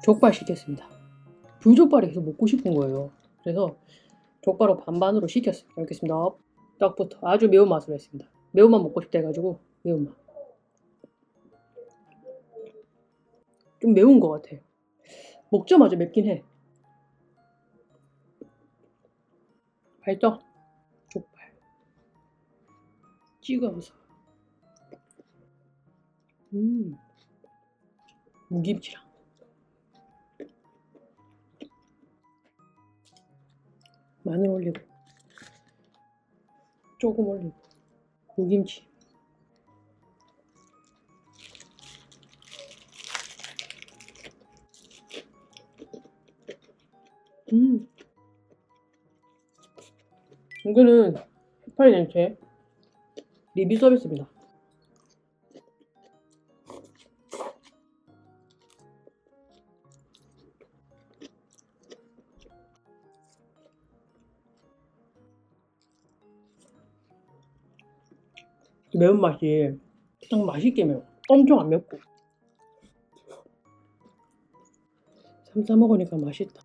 족발 시켰습니다. 불족발이 계속 먹고 싶은 거예요. 그래서 족발을 반반으로 시켰어요. 잘 먹겠습니다. 떡부터 아주 매운맛으로 했습니다. 매운맛 먹고 싶다 해가지고 매운맛. 좀 매운 것 같아요. 먹자마자 맵긴 해. 맛있죠? 족발 찍어서 무김치랑 마늘 올리고 조금 올리고 무김치 이거는 해파리 냉채 리뷰 서비스입니다. 매운맛이 그냥 맛있게 매워. 엄청 안 맵고 삼 싸 먹으니까 맛있다.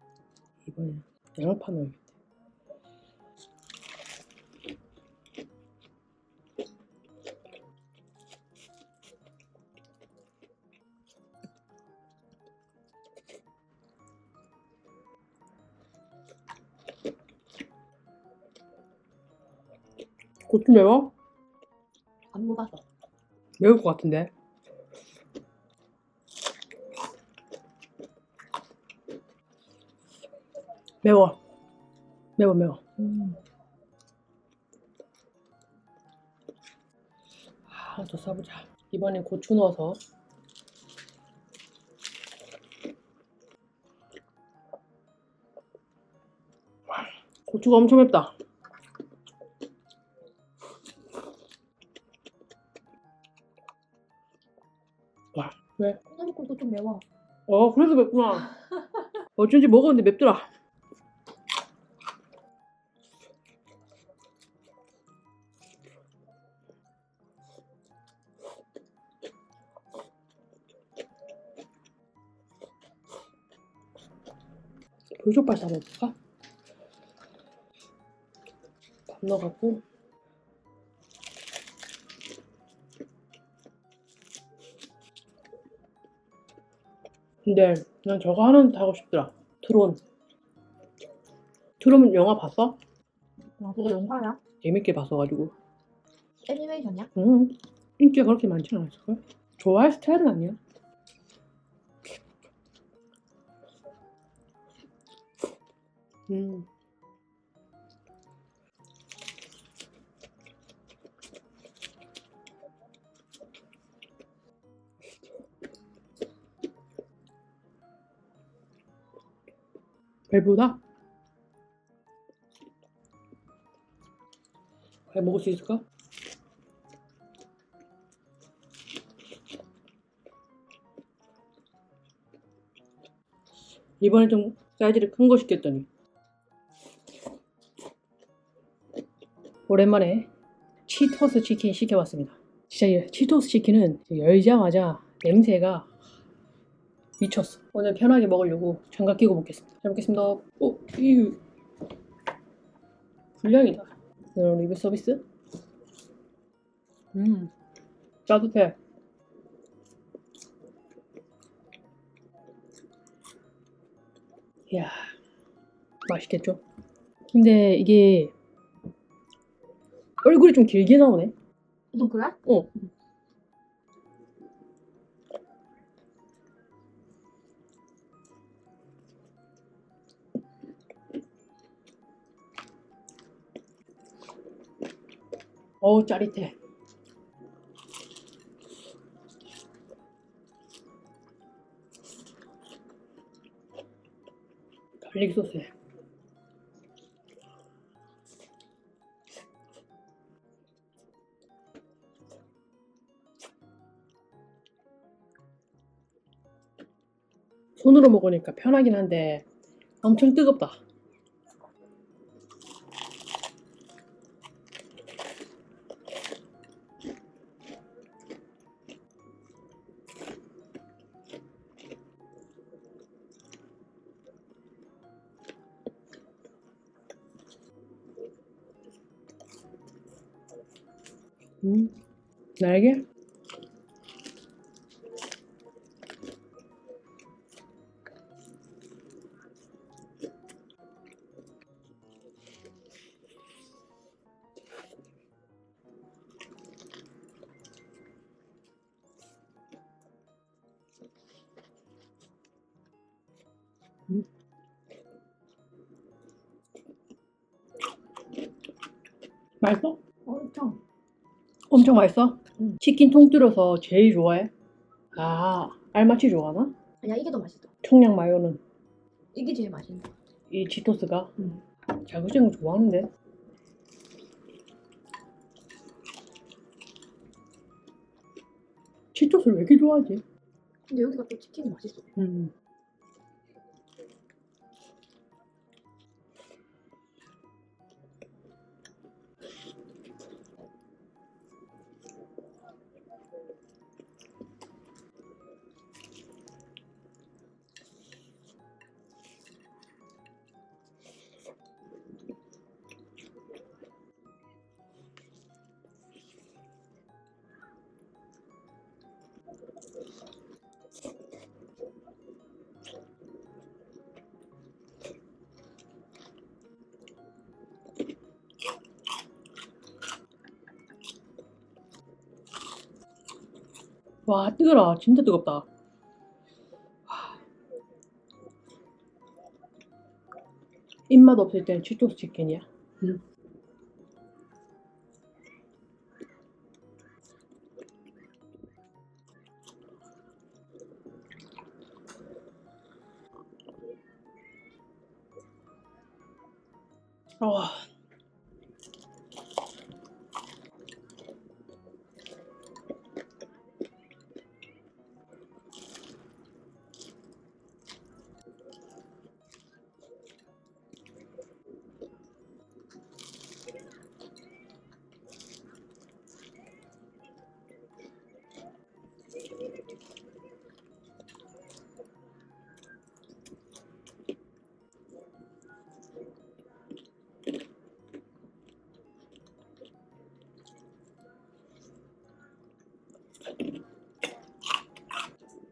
이번엔 양파 넣어야겠다. 고추 매워? 안 먹어서. 매울 것 같은데. 매워. 매워. 하나 더 싸보자. 이번엔 고추 넣어서. 고추가 엄청 맵다. 와, 왜? 콩나물국도 좀 매워. 그래도 맵구나. 어쩐지 먹었는데 맵더라. 불족발 싸먹을까? 밥 넣어갖고. 근데 난 저거 하나는 더 하고 싶더라. 트론. 트론 영화 봤어? 아, 그거 영화야? 재밌게 봤어가지고. 애니메이션이야? 인기가 그렇게 많지는 않았을걸? 좋아할 스타일은 아니야. 배부르다? 과연 먹을 수 있을까? 이번에 좀 사이즈를 큰 거 시켰더니 오랜만에 치토스 치킨 시켜봤습니다. 진짜 이 치토스 치킨은 열자마자 냄새가 미쳤어. 오늘 편하게 먹으려고 장갑 끼고 먹겠습니다. 잘 먹겠습니다. 이 불량이다. 이런 리뷰 서비스? 따뜻해. 이야, 맛있겠죠? 근데 이게 얼굴이 좀 길게 나오네. 그래? 짜릿해. 갈릭 소스에 손으로 먹으니까 편하긴 한데 엄청 뜨겁다. 날개? 맛있어? 엄청. 엄청 맛있어? 응. 치킨 통틀어서 제일 좋아해? 아, 알마치 좋아하나? 아니야, 이게 더 맛있어. 청양 마요는 이게 제일 맛있는 거. 이 치토스가 응. 자극적인 거 좋아하는데. 치토스를 왜 이렇게 좋아하지? 근데 여기가 또 치킨이 맛있어. 음. 와, 뜨거라. 진짜 뜨겁다. 입맛 없을 땐 치토스 치킨이야. 와.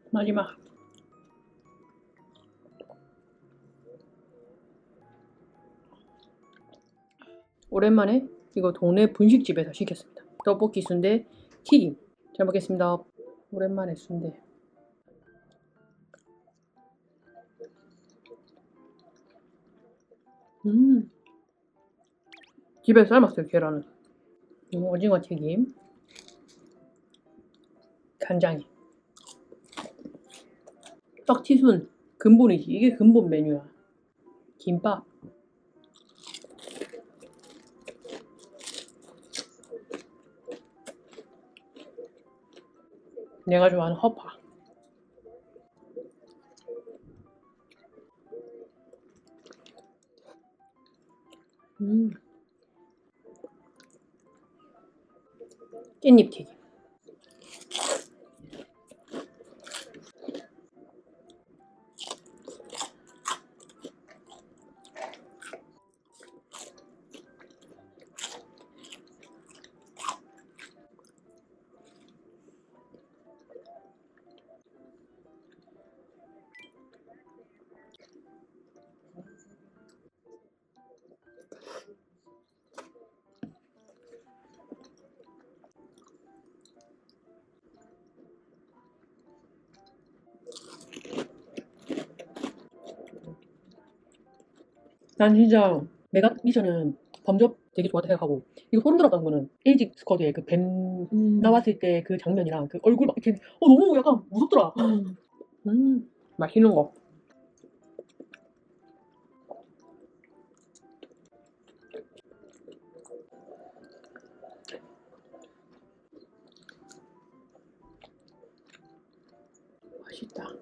마지막. 오랜만에 이거 동네 분식집에서 시켰습니다. 떡볶이 순대 튀김. 잘 먹겠습니다. 오랜만에 순대. 집에 삶았어요, 계란은. 오징어 튀김. 간장이. 떡튀순. 근본이지. 이게 근본 메뉴야. 김밥. 내가 좋아하는 허파. 깻잎 튀김. 난 진짜 메가 미션은 범접 되게 좋았다 생각하고, 이거 소름 돋았던 거는 에이지 스쿼드의 그 뱀 나왔을 때 그 장면이랑 그 얼굴 막 이렇게 너무 약간 무섭더라. 맛있는 거. 맛있다.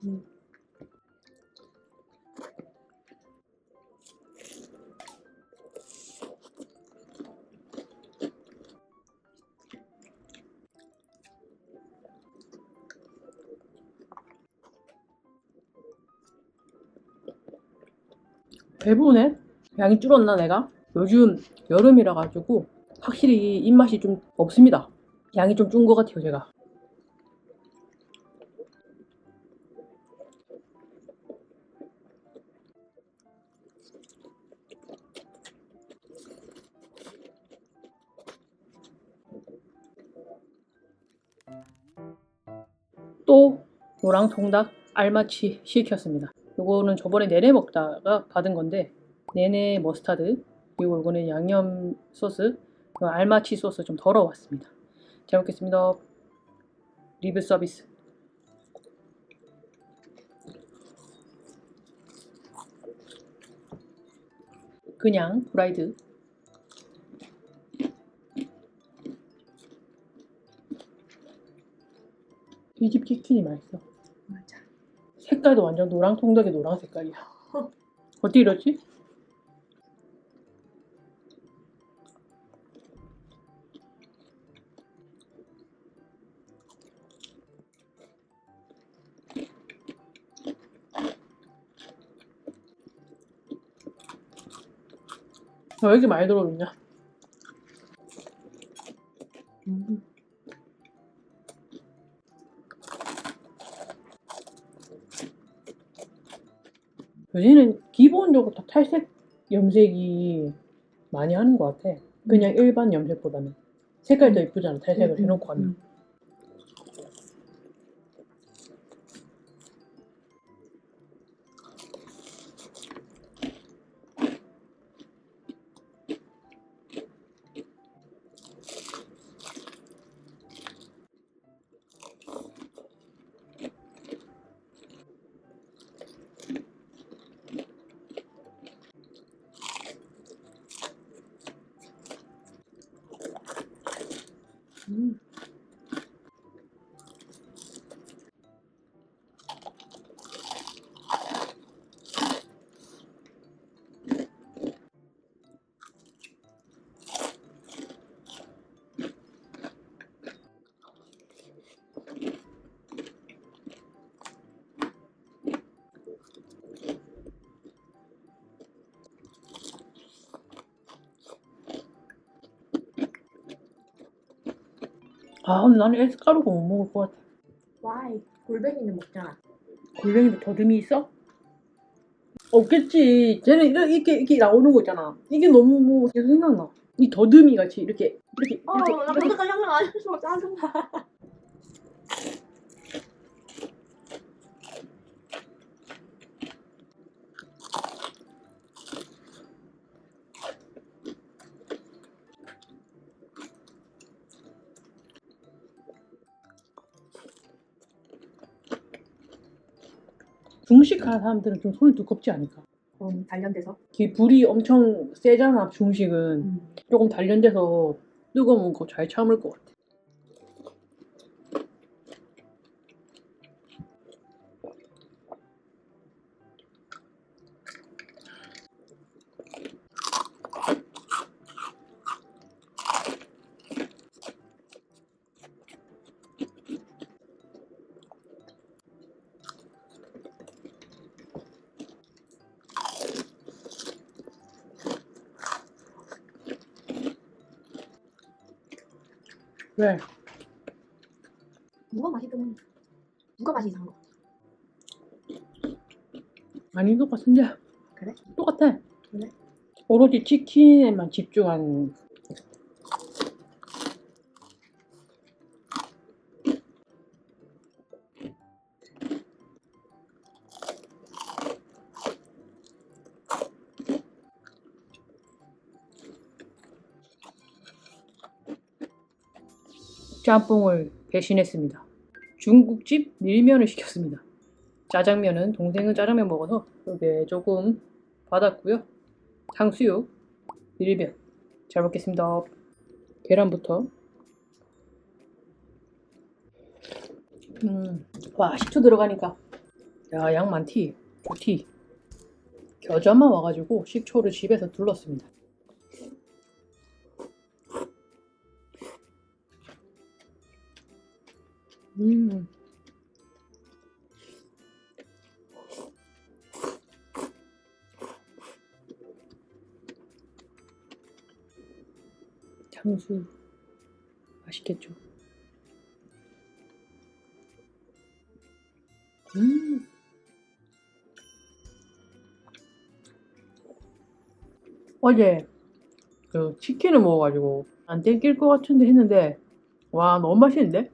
음. 배부네? 양이 줄었나 내가? 요즘 여름이라 가지고 확실히 입맛이 좀 없습니다. 양이 좀 준 것 같아요 제가. 또 노랑통닭 알마치 시켰습니다. 요거는 저번에 내내 먹다가 받은 건데 내내 머스타드 그리고 이거는 양념 소스 알마치 소스 좀 덜어 왔습니다. 잘 먹겠습니다. 리뷰 서비스. 그냥 프라이드. 이 집 치킨이 맛있어. 맞아. 색깔도 완전 노랑통닭의 노랑 색깔이야. 어떻게 이러지? 왜 이렇게 많이 들어오냐? 요새는 기본적으로 다 탈색 염색이 많이 하는 것 같아. 그냥 일반 염색보다는. 색깔 더 이쁘잖아, 탈색을 해놓고 하면. 아, 근데 나는 에스카루가 못 먹을 것 같아. 와이. 골뱅이는 먹잖아. 골뱅이도 더듬이 있어? 없겠지. 쟤는 이렇게 나오는 거 있잖아. 이게 너무 뭐 계속 생각나. 이 더듬이 같이 이렇게 나 그것도 상상 안 해서 짜증나. 중식하는 사람들은 좀 손이 두껍지 않을까? 단련돼서. 이 불이 엄청 세잖아, 중식은. 조금 단련돼서 뜨거운 거 잘 참을 것 같아. 왜? 누가 맛있든 누가 맛이 이상한 거. 아닌 것 같은데. 그래? 똑같아. 그래? 오로지 치킨에만 집중한. 짬뽕을 배신했습니다. 중국집 밀면을 시켰습니다. 짜장면은 동생은 짜장면 먹어서 여기에 조금 받았고요. 탕수육, 밀면. 잘 먹겠습니다. 계란부터. 와, 식초 들어가니까 야, 양 많티. 좋티. 겨자만 와가지고 식초를 집에서 둘렀습니다. 음. 향수 맛있겠죠. 어제 그 치킨을 먹어가지고 안 땡길 것 같은데 했는데 와 너무 맛있는데?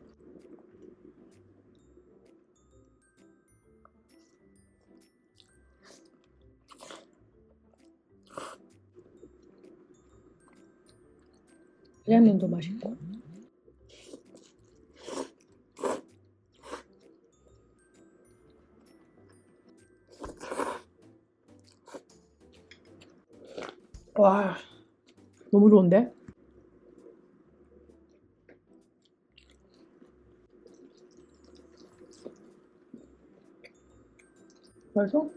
짜장면도 맛있고. 와 너무 좋은데? 맛있어?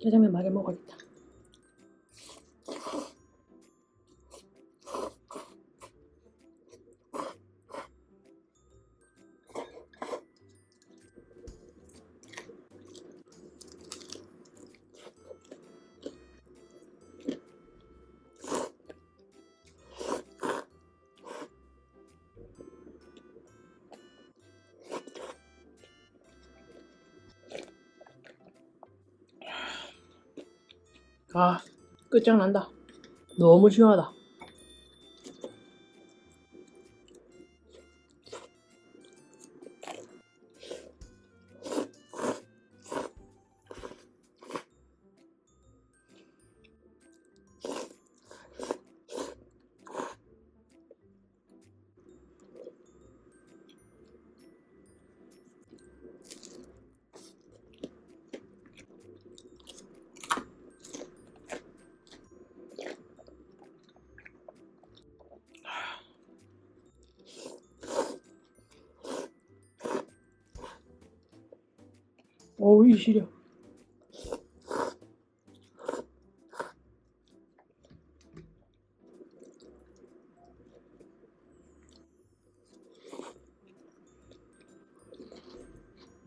짜장면 많이 먹어야겠다. 아 끝장난다. 너무 시원하다. 어우 이 시려.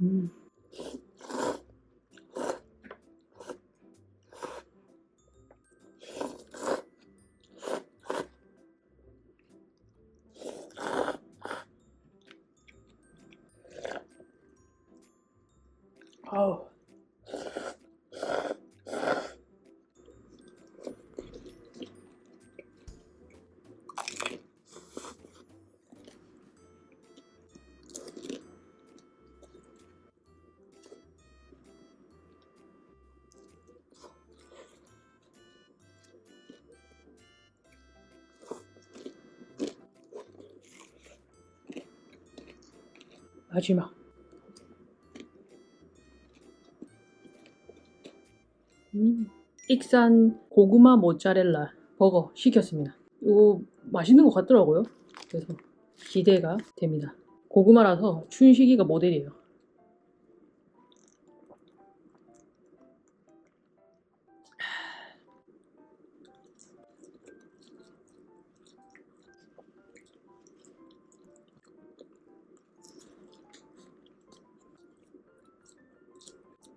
음. 아우. 마지막. 익산 고구마 모짜렐라 버거 시켰습니다. 이거 맛있는 것 같더라고요. 그래서 기대가 됩니다. 고구마라서 춘식이가 모델이에요.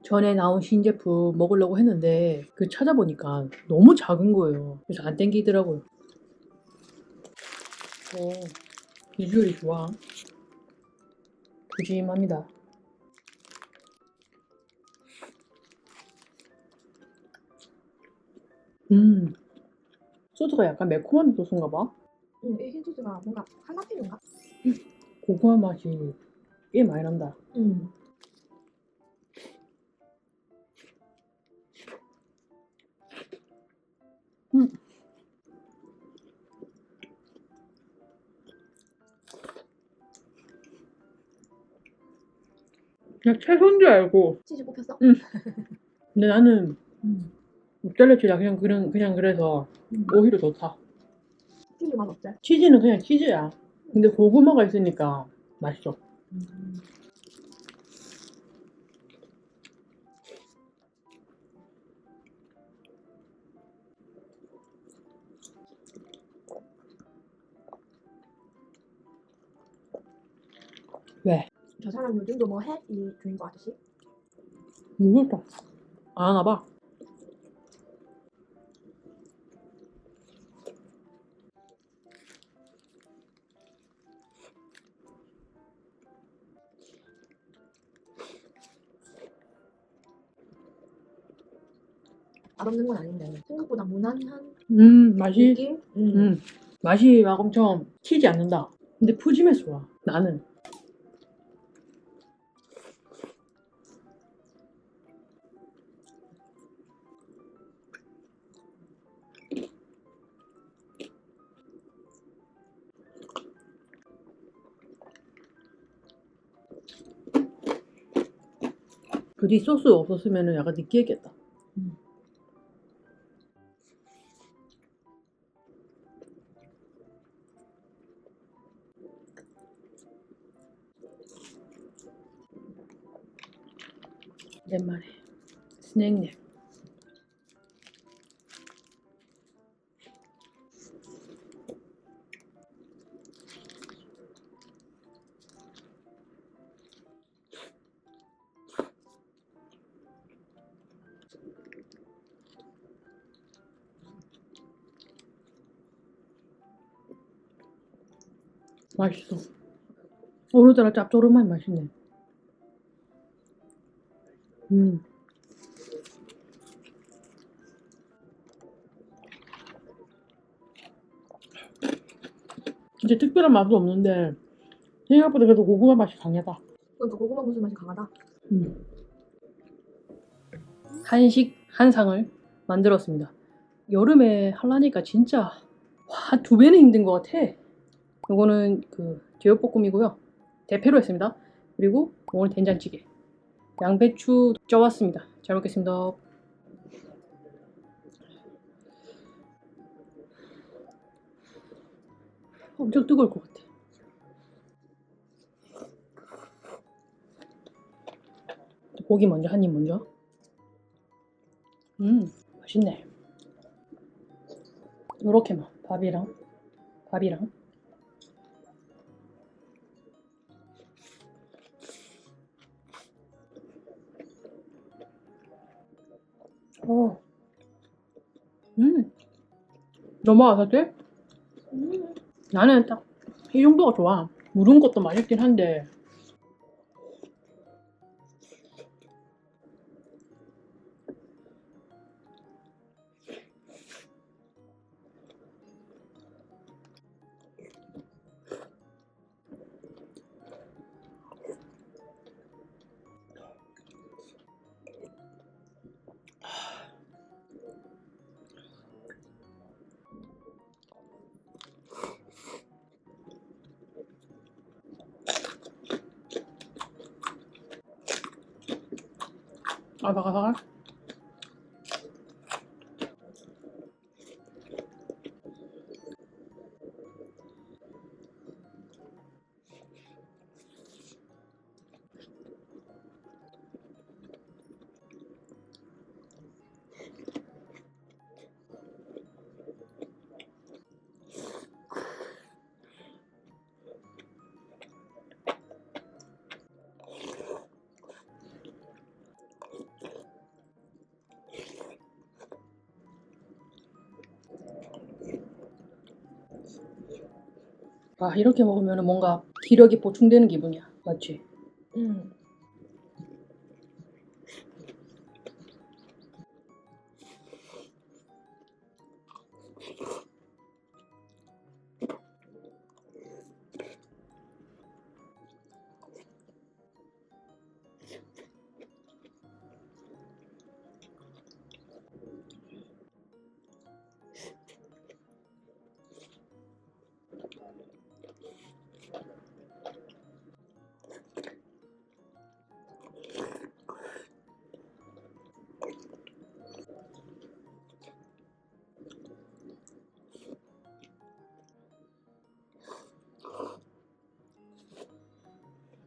전에 나온 신제품 먹으려고 했는데 그 찾아보니까 너무 작은 거예요. 그래서 안 땡기더라고요. 오, 비주얼이 좋아. 푸짐합니다. 소스가 약간 매콤한 소스인가 봐. 이 흰소스가 뭔가 할라피뇨인가? 고구마 맛이 꽤 많이 난다. 음. 그냥 채소인 줄 알고. 치즈 뽑혔어? 근데 나는 모짜렐라 그냥 그래서 오히려 좋다. 치즈 맛 어때? 치즈는 그냥 치즈야. 근데 고구마가 있으니까 맛있어. 왜? 저 사람 요즘도 뭐 해? 이 주인공 아저씨? 모르겠다. 안 하나 봐. 맛없는 건 아닌데 생각보다 무난한 맛이 느낌? 맛이 막 엄청 튀지 않는다. 근데 푸짐해서 좋아. 나는. 그 뒤 소스 없었으면 약간 느끼했겠다. 오랜만에 스낵. 맛있어. 오늘따라 짭조름한 맛이네. 진짜 특별한 맛은 없는데 생각보다 그래도 고구마 맛이 강하다. 그러니까 고구마 무슨 맛이 강하다. 한식 한 상을 만들었습니다. 여름에 하려니까 진짜 한 2배는 힘든 것 같아. 이거는 그 제육볶음이고요. 대패로 했습니다. 그리고 오늘 된장찌개. 양배추 쪄왔습니다. 잘 먹겠습니다. 엄청 뜨거울 것 같아. 고기 먼저, 한 입 먼저. 맛있네. 요렇게만 밥이랑. 어, 너무 아삭해? 나는 딱 이 정도가 좋아. 묵은 것도 맛있긴 한데. 아삭아삭. 아, 이렇게 먹으면 뭔가 기력이 보충되는 기분이야. 맞지? 음.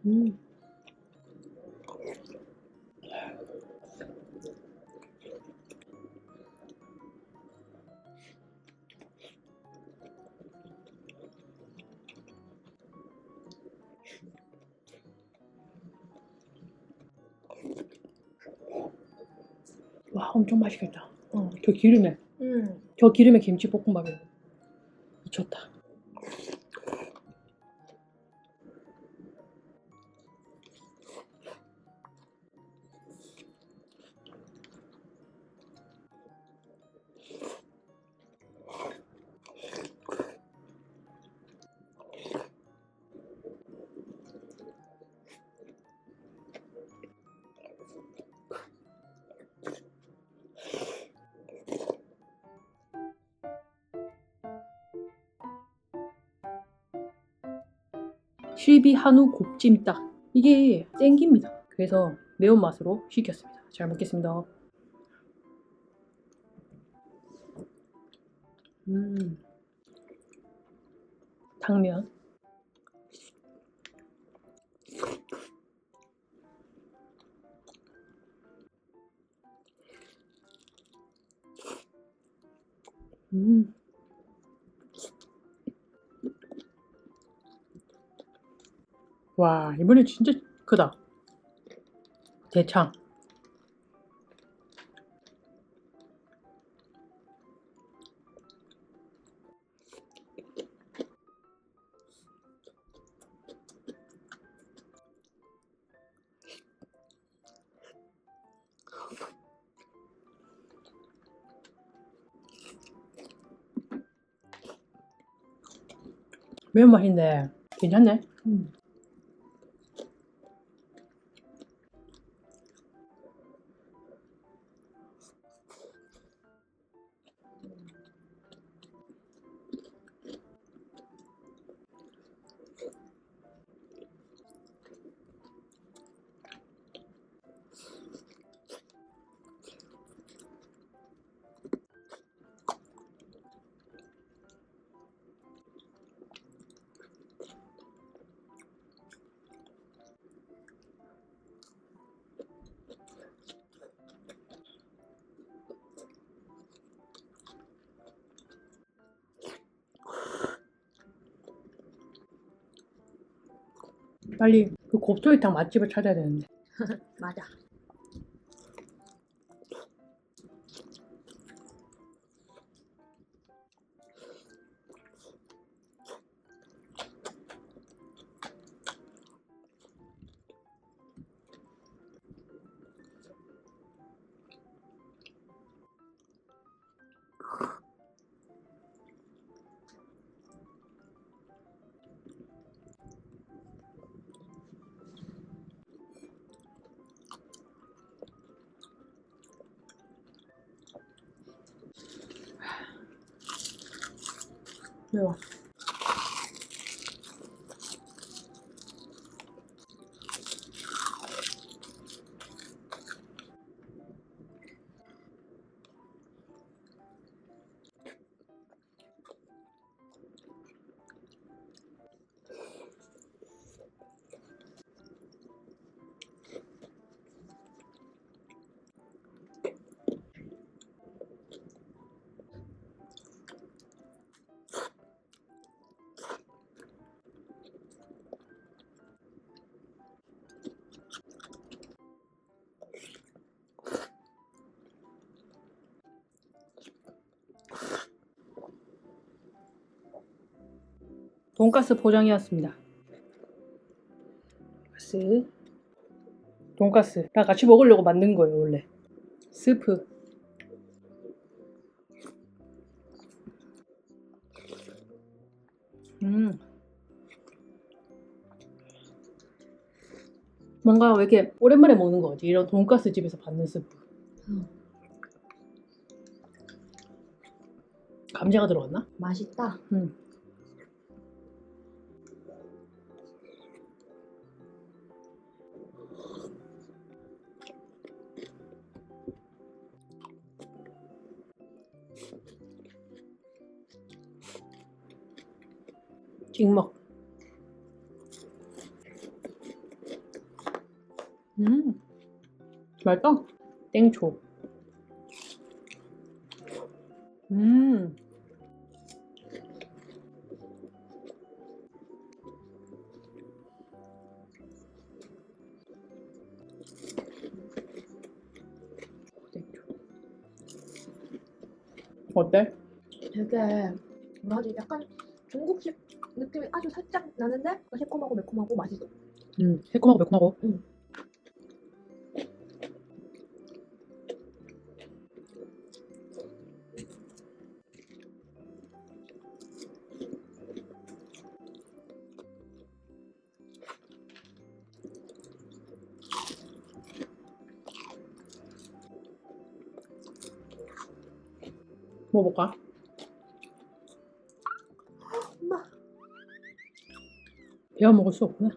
음. 와, 엄청 맛있겠다. 저 기름에 음. 저 기름에 김치볶음밥이 미쳤다. 실비 한우 곱찜닭, 이게 땡깁니다. 그래서 매운맛으로 시켰습니다. 잘 먹겠습니다. 당면. 음. 와, 이번엔 진짜 크다. 대창. 매운맛인데 괜찮네. 빨리 그 곱돌이탕 맛집을 찾아야 되는데. 맞아. 매워. 돈가스 포장이었습니다. 돈가스랑 같이 먹으려고 만든 거예요, 원래. 스프. 뭔가 왜 이렇게 오랜만에 먹는 거 같지? 이런 돈가스 집에서 받는 스프. 감자가 들어갔나? 맛있다. 찍먹. 맛있다. 땡초. 땡초. 어때? 되게 뭐라 하지? 약간 중국식 느낌이 아주 살짝 나는데 새콤하고 매콤하고 맛있어. 새콤하고 매콤하고. 먹어볼까? 엄마. 배워 먹을 수 없구나.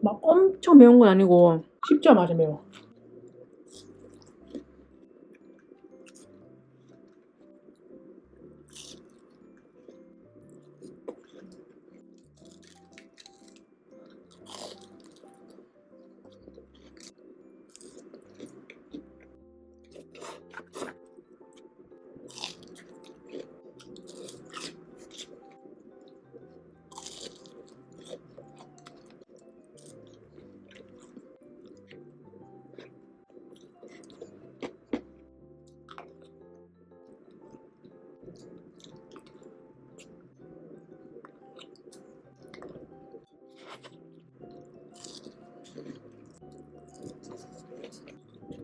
막 엄청 매운 건 아니고 씹자마자 매워.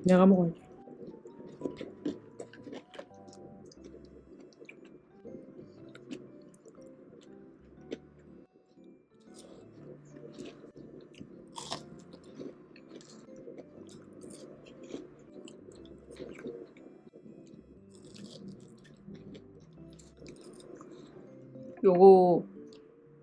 내가 먹어야지. 요거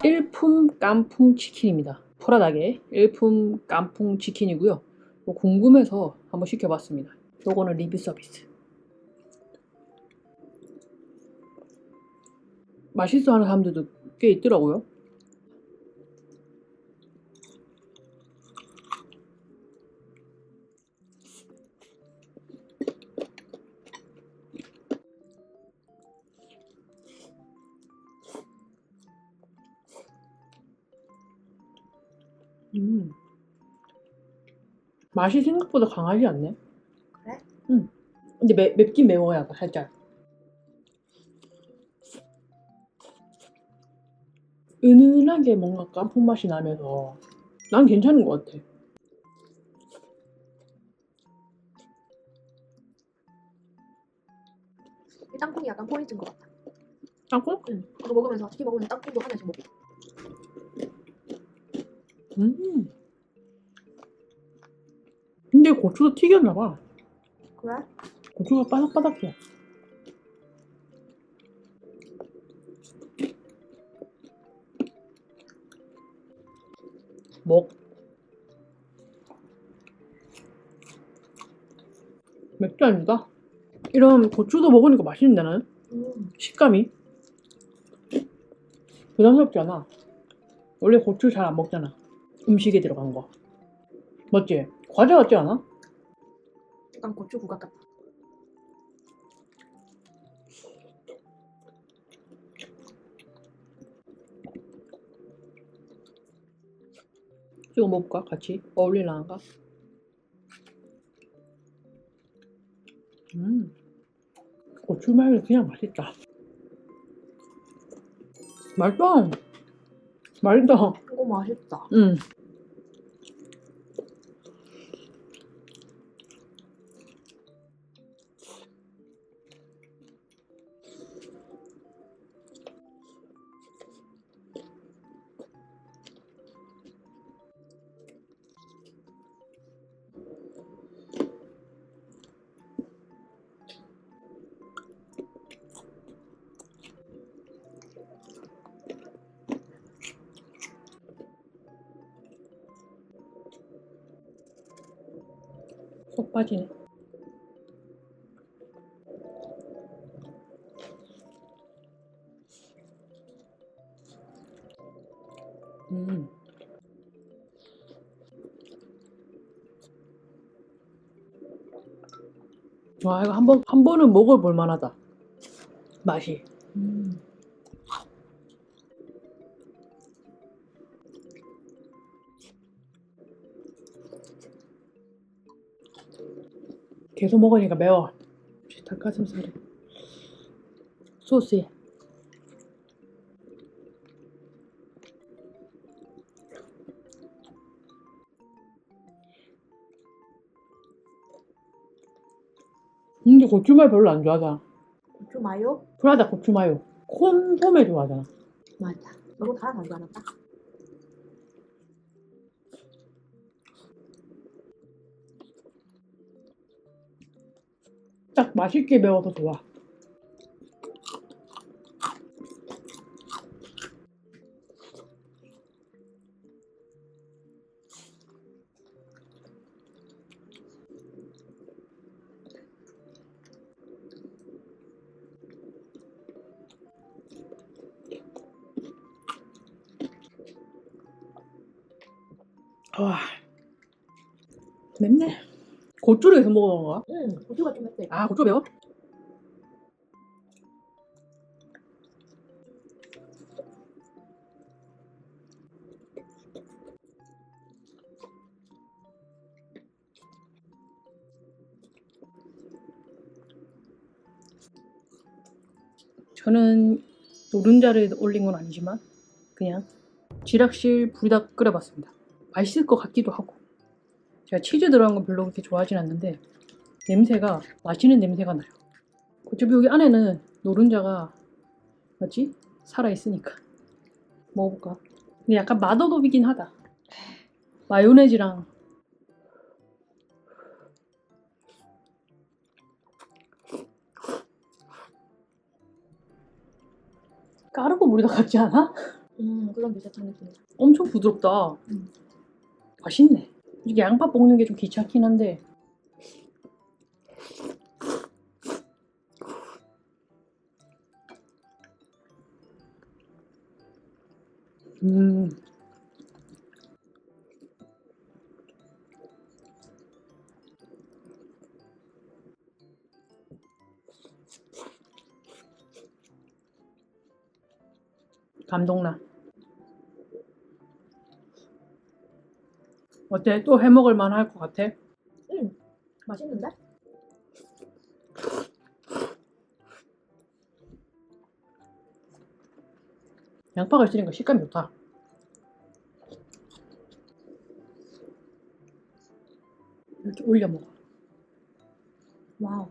일품 깐풍 치킨입니다. 프라닭의 일품 깐풍 치킨이고요. 궁금해서 한번 시켜봤습니다. 요거는 리뷰 서비스. 맛있어 하는 사람들도 꽤 있더라고요. 맛이 생각보다 강하지 않네. 그래? 근데 맵긴 매워요, 약간 살짝. 은은하게 뭔가 깐풍 맛이 나면서 난 괜찮은 것 같아. 이 땅콩이 약간 포인트인 것 같아. 땅콩? 응. 이거 먹으면서 치킨 먹으면서 땅콩도 하나씩 먹고. 근데 고추도 튀겼나봐. 그래? 고추가 바삭바삭해. 먹. 맥주 아닌가? 이런 고추도 먹으니까 맛있는데 나는? 식감이 부담스럽지 않아. 원래 고추 잘 안 먹잖아. 음식에 들어간 거. 맞지? 과자 같지 않아? 약간 고추 국악 같다. 이거 먹을까? 같이? 어울릴라나가? 고추 말고 그냥 맛있다. 맛있다. 맛있다. 이거 맛있다. 쏙 빠지네. 와, 이거 한 번은 먹어볼 만하다. 맛이. 계속 먹으니까 매워. 역시 닭가슴살에 소스에 근데 고추마요 별로 안 좋아하잖아. 고추 마요? 프라다 고추마요 콘소메 좋아하잖아. 맞아. 너무 달아서 안 좋아하나 봐. 딱 맛있게 매워서 좋아. 와 맵네. 고추를 해서 먹어본 거야? 고추가 좀 맵대. 아 고추 매워? 저는 노른자를 올린 건 아니지만 그냥 지락실 불닭 끓여봤습니다. 맛있을 것 같기도 하고 제가 치즈 들어간 건 별로 그렇게 좋아하진 않는데 냄새가 맛있는 냄새가 나요. 어차피 여기 안에는 노른자가 뭐지? 살아있으니까 먹어볼까? 근데 약간 맛없이긴 하다. 마요네즈랑 까르보 무리다 같지 않아? 그런 비슷한 느낌이야. 엄청 부드럽다. 음. 맛있네. 이게 양파 볶는 게 좀 귀찮긴 한데 음 감동나. 어때? 또 해먹을 만할 것 같아? 맛있는데? 양파가 있으니까 식감이 좋다. 이렇게 올려 먹어. 와우.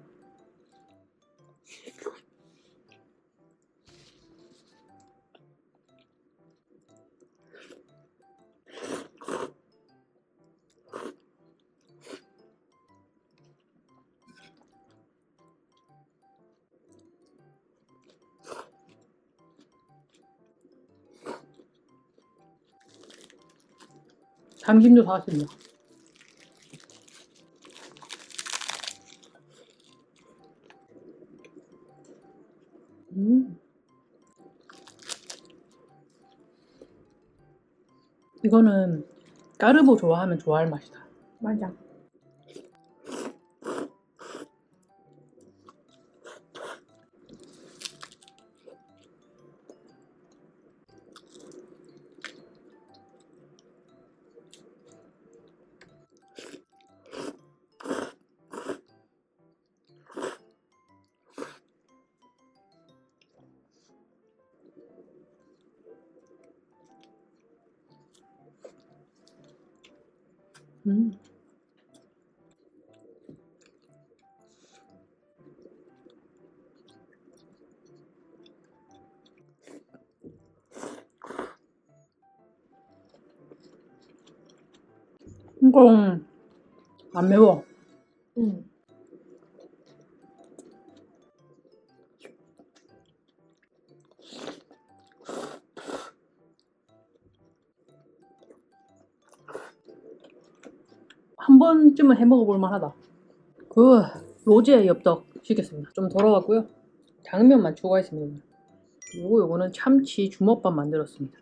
잠심도 사왔습니다. 이거는 까르보 좋아하면 좋아할 맛이다. 맞아. 음. 이건 안 매워. 응. 한 번쯤은 해 먹어볼 만하다. 그 로제 엽떡 시켰습니다. 좀 덜어갖고요. 당면만 추가했습니다. 그리고 요거는 참치 주먹밥 만들었습니다.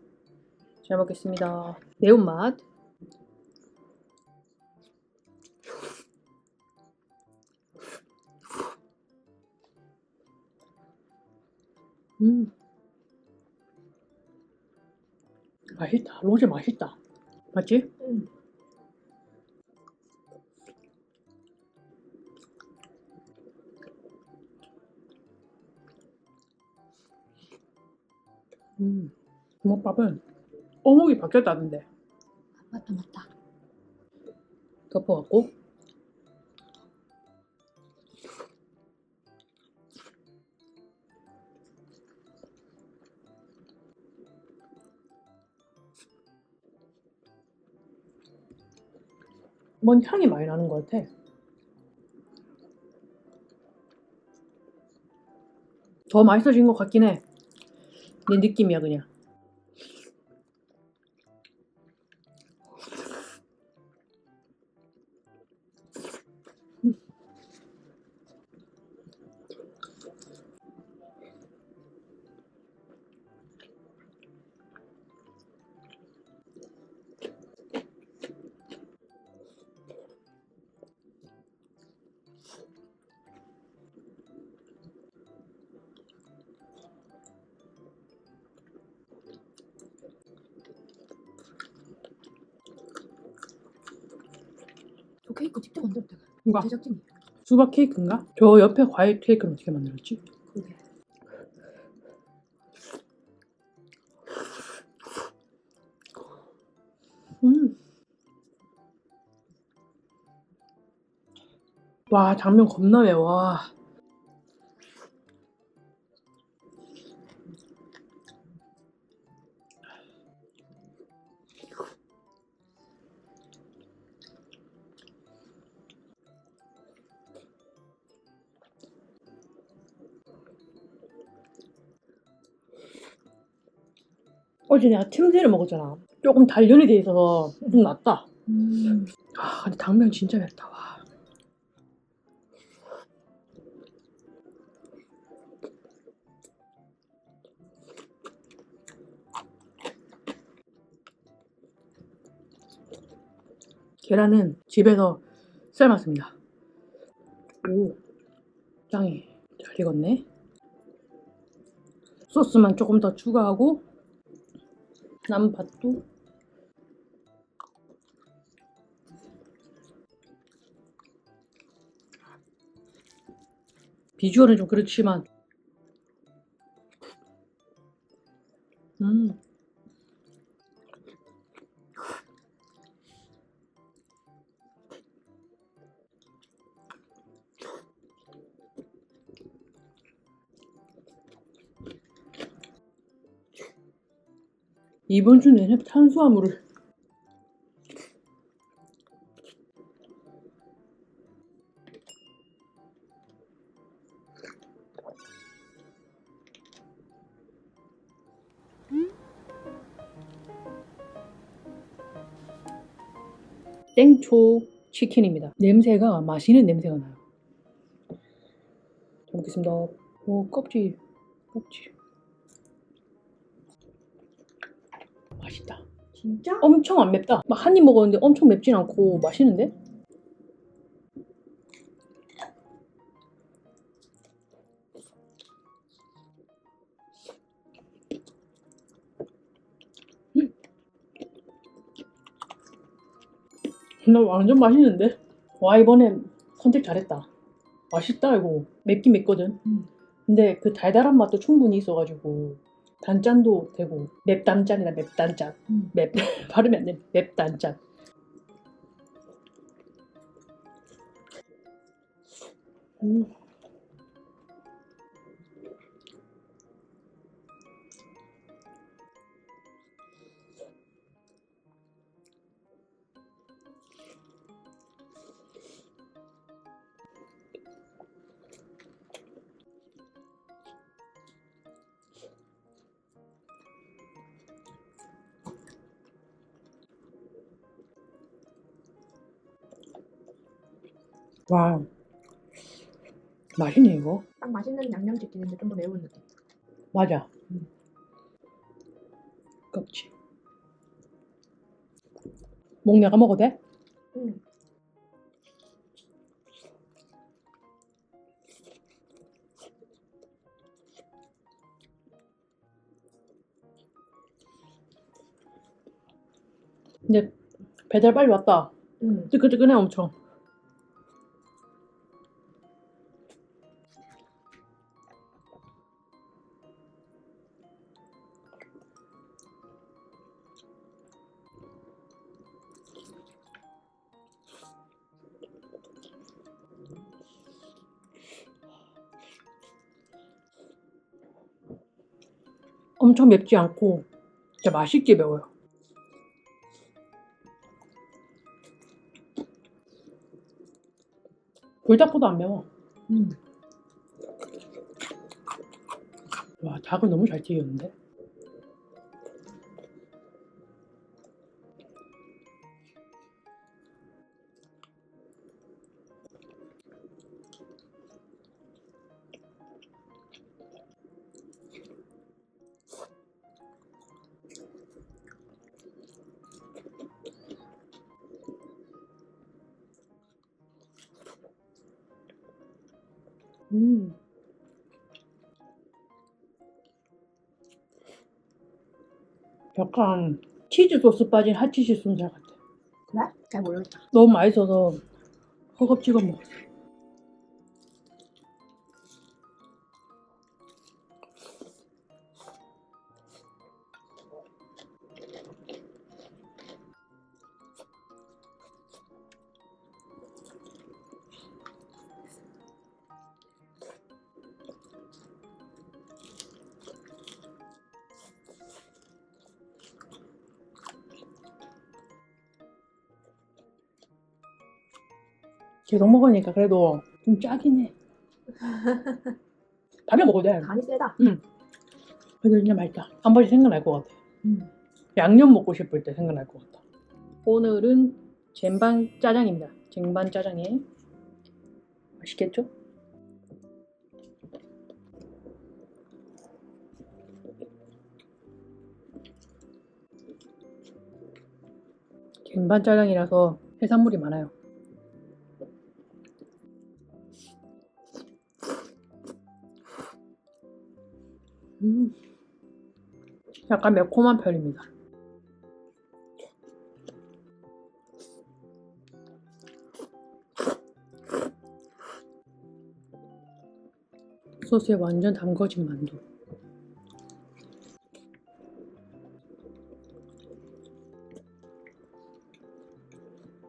잘 먹겠습니다. 매운맛. 맛있다. 로제 맛있다. 맞지? 응. 주먹밥은 어묵이 바뀌었다던데. 맞다 맞다. 덮어갖고 뭔 향이 많이 나는 것 같아. 더 맛있어진 것 같긴 해. 내 느낌이야 그냥. 저 케이크 직접 만들었대. 누가? 제작진이. 수박 케이크인가? 저 옆에 과일 케이크는 어떻게 만들었지? 그게. 음. 와 당면 겁나 매워. 와. 어제 내가 침대를 먹었잖아. 조금 단련이 돼 있어서 좀 낫다. 아 근데 당면 진짜 맵다. 와. 계란은 집에서 삶았습니다. 오, 짱이 잘 익었네. 소스만 조금 더 추가하고 남은 팥도 비주얼은 좀 그렇지만 음. 이번 주 내내 탄수화물을 땡초 치킨입니다. 냄새가 맛있는 냄새가 나요. 잘 먹겠습니다. 오 껍질 맛있다. 진짜? 엄청 안 맵다. 막 한 입 먹었는데 엄청 맵진 않고 맛있는데? 나 완전 맛있는데? 와 이번에 선택 잘했다. 맛있다 이거. 맵긴 맵거든. 근데 그 달달한 맛도 충분히 있어가지고 단짠도 되고 맵단짠이다 맵단짠. 맵 발음이 안 돼. 맵단짠. 음. 와 맛있네 이거. 딱 맛있는 양념치킨인데 좀 더 매운 느낌. 맞아. 껍질. 목 내가 먹어도 돼? 응. 근데 배달 빨리 왔다. 응. 뜨끈뜨끈해 엄청. 엄청 맵지 않고 진짜 맛있게 매워요. 불닭보다 안 매워. 와, 닭을 너무 잘 튀겼는데? 음. 약간 치즈 소스 빠진 핫치즈 순살 같아. 그래? 잘 모르겠다. 너무 맛있어서 허겁 찍어 먹었어. 계속 먹으니까 그래도 좀 짜긴 해. 밥에 먹어도 돼. 간이 세다. 그래도 진짜 맛있다. 한 번씩 생각날 것 같아. 양념 먹고 싶을 때 생각날 것 같아. 오늘은 쟁반 짜장입니다. 쟁반 짜장에 맛있겠죠? 쟁반 짜장이라서 해산물이 많아요. 약간 매콤한 편입니다. 소스에 완전 담궈진 만두.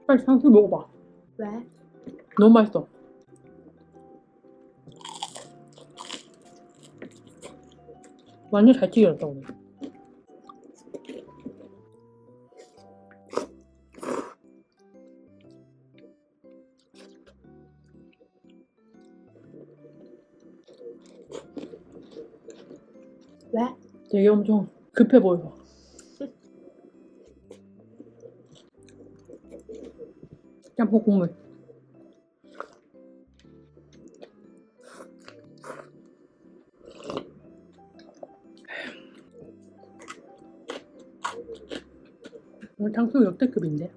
빨리 탕수육 먹어봐. 왜? 너무 맛있어. 완전 잘 튀겨졌다 오늘. 왜? 되게 엄청 급해 보여. 짬뽕 국물. 오늘 탕수육 역대급인데.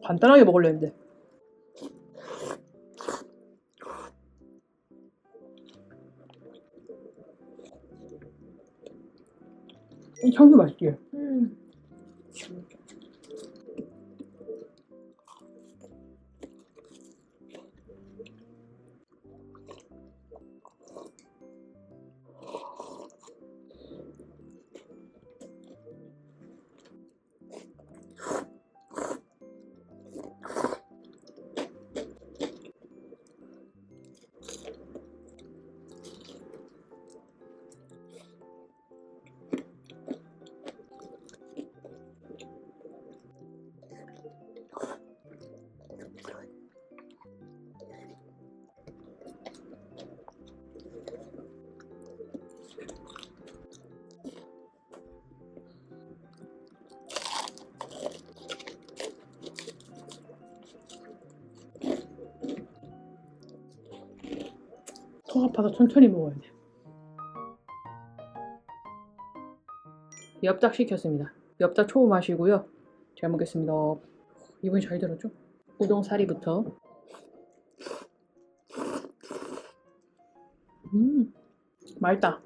간단하게 먹으려 했는데. 탕수육 맛있지? 속 아파서 천천히 먹어야 돼. 엽떡 시켰습니다. 엽떡 초우 마시고요. 잘 먹겠습니다. 이번이 잘 들었죠? 우동사리부터. 맛있다.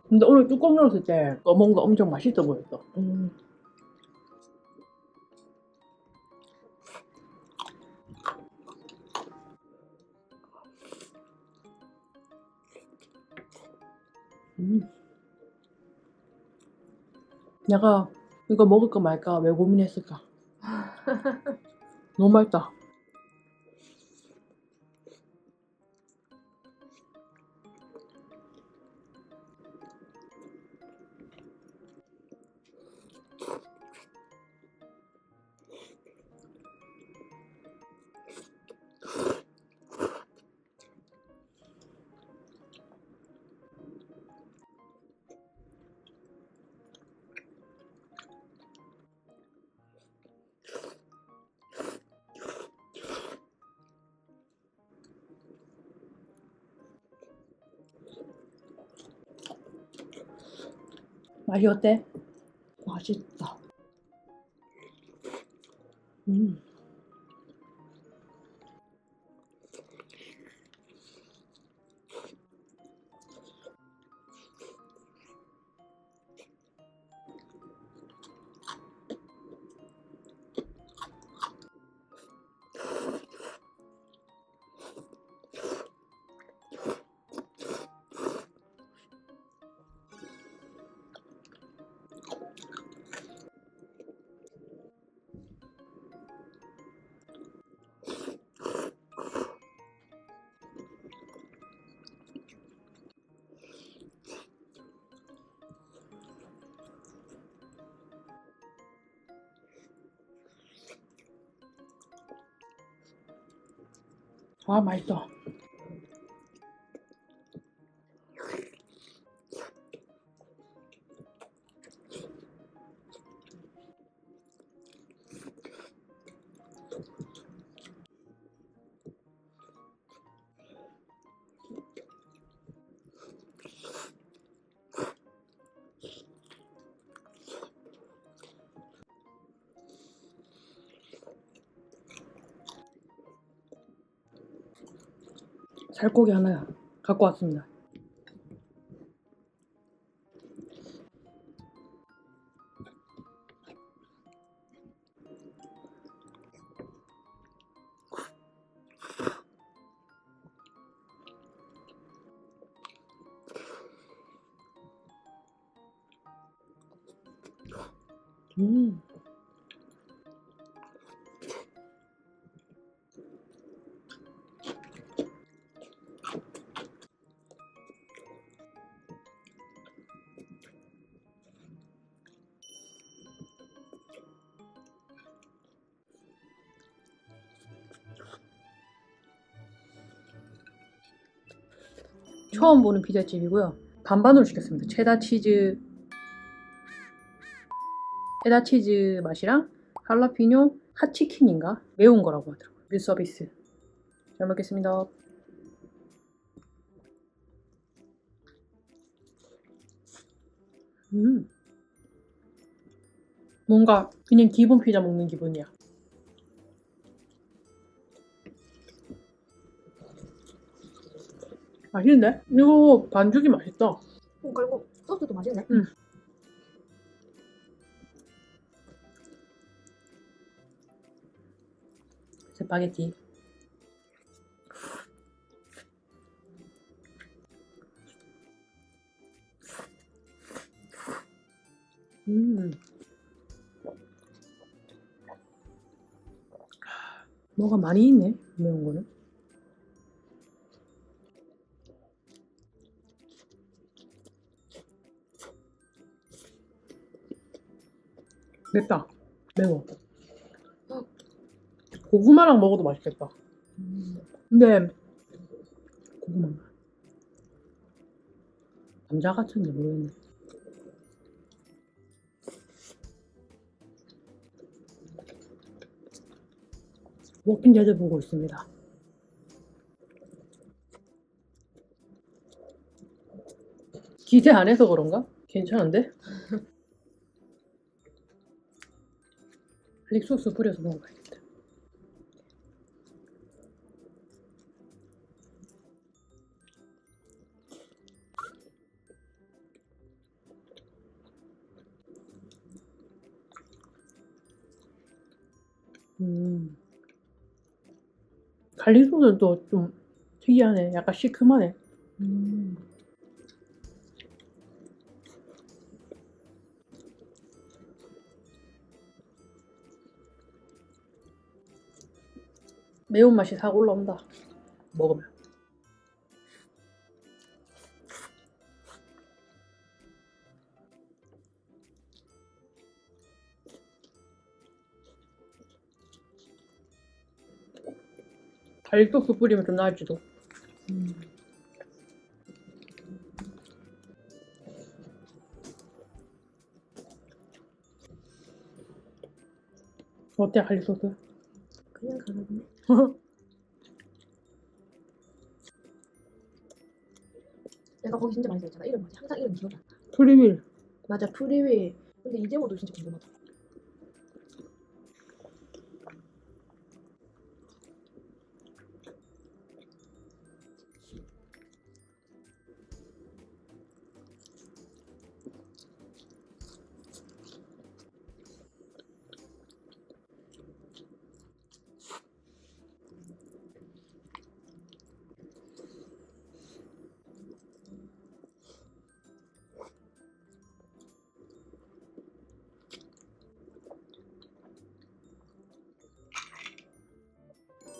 근데 오늘 뚜껑 열었을 때 검은 거 엄청 맛있어 보였어. 내가 이거 먹을까 말까 왜 고민했을까? 너무 맛있다. 맛이 어때? 맛있다. 음. 아, 맛있다. 살코기 하나 갖고 왔습니다. 음. 처음 보는 피자집이고요. 반반으로 시켰습니다. 체다 치즈 맛이랑 할라피뇨 핫치킨인가? 매운 거라고 하더라고요. 그 서비스. 잘 먹겠습니다. 뭔가 그냥 기본 피자 먹는 기분이야. 맛있는데? 이거 반죽이 맛있다. 그리고 소스도 맛있네. 스파게티. 뭐가 많이 있네, 매운 거는. 맵다. 매워. 고구마랑 먹어도 맛있겠다. 근데 고구마 감자 같은데 모르겠네. 워킹 데드 보고 있습니다. 기대 안 해서 그런가? 괜찮은데? 갈릭 소스 뿌려서 먹어봐야겠다. 갈릭 소스는 또 좀 특이하네. 약간 시큼하네. 매운맛이 싹 올라온다. 먹으면. 갈소스 뿌리면 좀 나을지도. 어때 갈소스? 그냥 가볍네. 내가 거기 진짜 많이 써있잖아. 이름 뭐지? 항상 이름 기억이 안 나. 프리밀. 맞아, 프리윌. 근데 이제모도 진짜 궁금하다.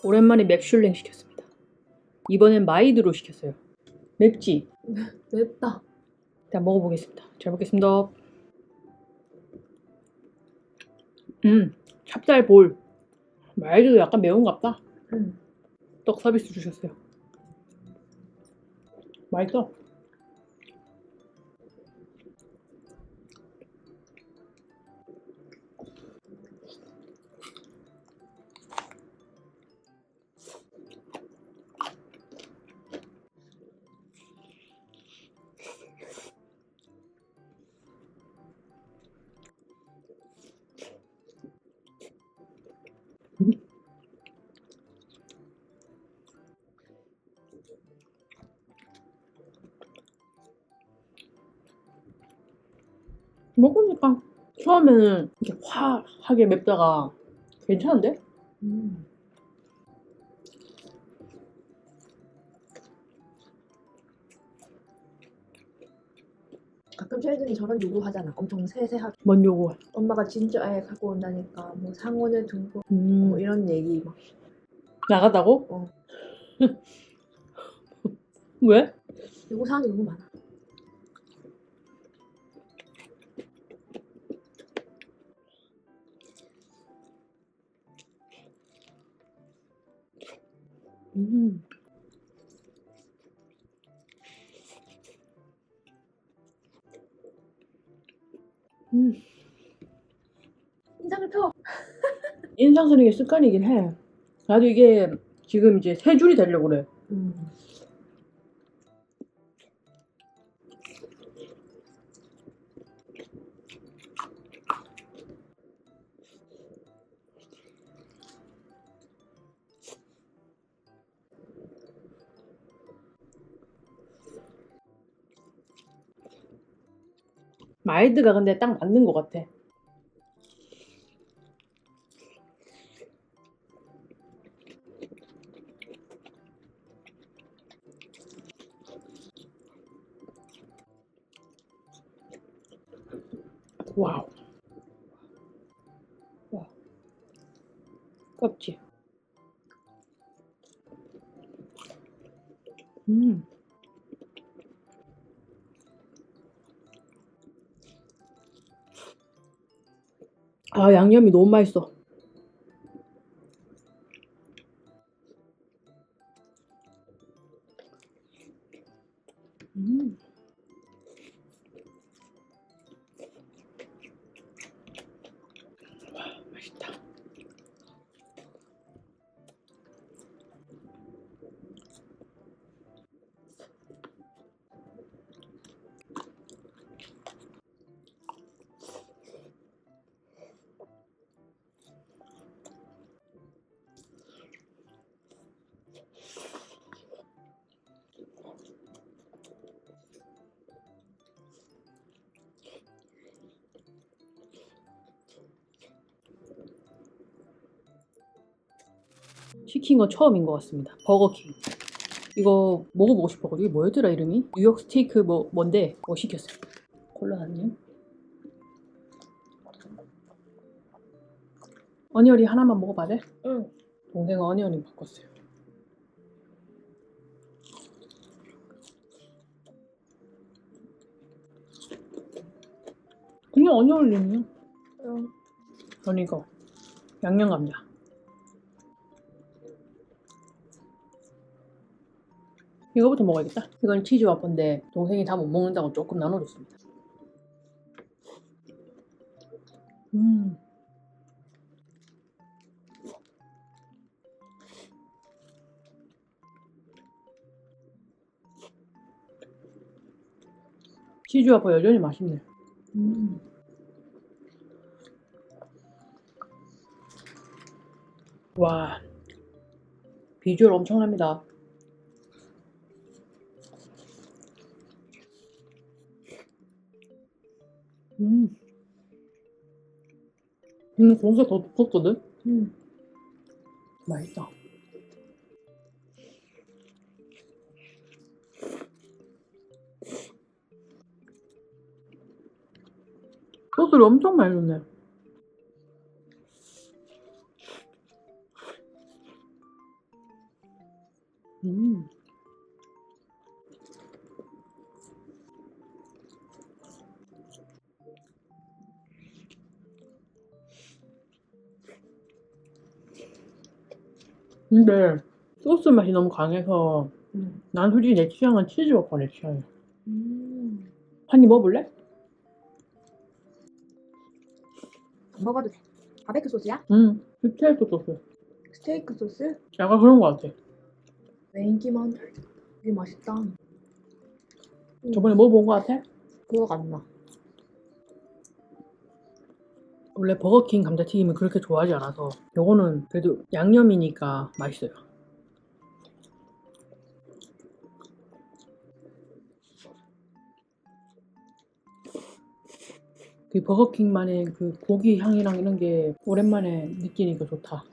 오랜만에 맥슐랭 시켰습니다. 이번엔 마이드로 시켰어요. 맵지? 맵다. 일단 먹어보겠습니다. 잘 먹겠습니다. 찹쌀볼. 마이드도 약간 매운갑다. 떡 서비스 주셨어요. 맛있어. 먹으니까 처음에는 이렇게 화하게 맵다가 괜찮은데? 가끔 sheldon이 저런 요구하잖아. 엄청 세세하게. 뭔 요거? 엄마가 진짜 애 갖고 온다니까 뭐 상온을 두고 음, 뭐 이런 얘기 막. 나가다고? 어. 왜? 요구사항이 너무 많아. 음. 인상을 펴. 인상 쓰는 게 습관이긴 해. 나도 이게 지금 이제 세 줄이 되려고 그래. 마일드가 근데 딱 맞는 것 같아. 와우. 와. 껍질. 아, 양념이 너무 맛있어. 와, 맛있다. 시킨 건 처음인 것 같습니다. 버거킹. 이거 먹어보고 싶어가지고 이게 뭐였더라 이름이? 뉴욕 스테이크 뭔데? 뭐 시켰어요. 콜라님. 언니얼이 하나만 먹어봐도 돼? 응. 동생은 어니언이 바꿨어요. 그냥 어니언이요. 저는 이거 양념 감자. 이거부터 먹어야겠다. 이건 치즈 와퍼인데 동생이 다 못 먹는다고 조금 나눠줬습니다. 치즈 와퍼 여전히 맛있네. 와, 비주얼 엄청납니다. 고기가 더 두껍거든? 맛있다. 소스를 엄청 많이 줬네. 근데 소스 맛이 너무 강해서 난 솔직히 내 취향은 치즈버거 내 취향이야. 한 입 먹어볼래? 안 먹어도 돼. 바베큐 소스야? 스테이크 소스. 스테이크 소스? 약간 그런 거 같아. 왜 인기 많다. 이게 맛있다. 저번에 먹어본 거 같아? 기억 안 나. 원래 버거킹 감자튀김을 그렇게 좋아하지 않아서 요거는 그래도 양념이니까 맛있어요. 그 버거킹만의 그 고기 향이랑 이런 게 오랜만에 느끼니까 좋다.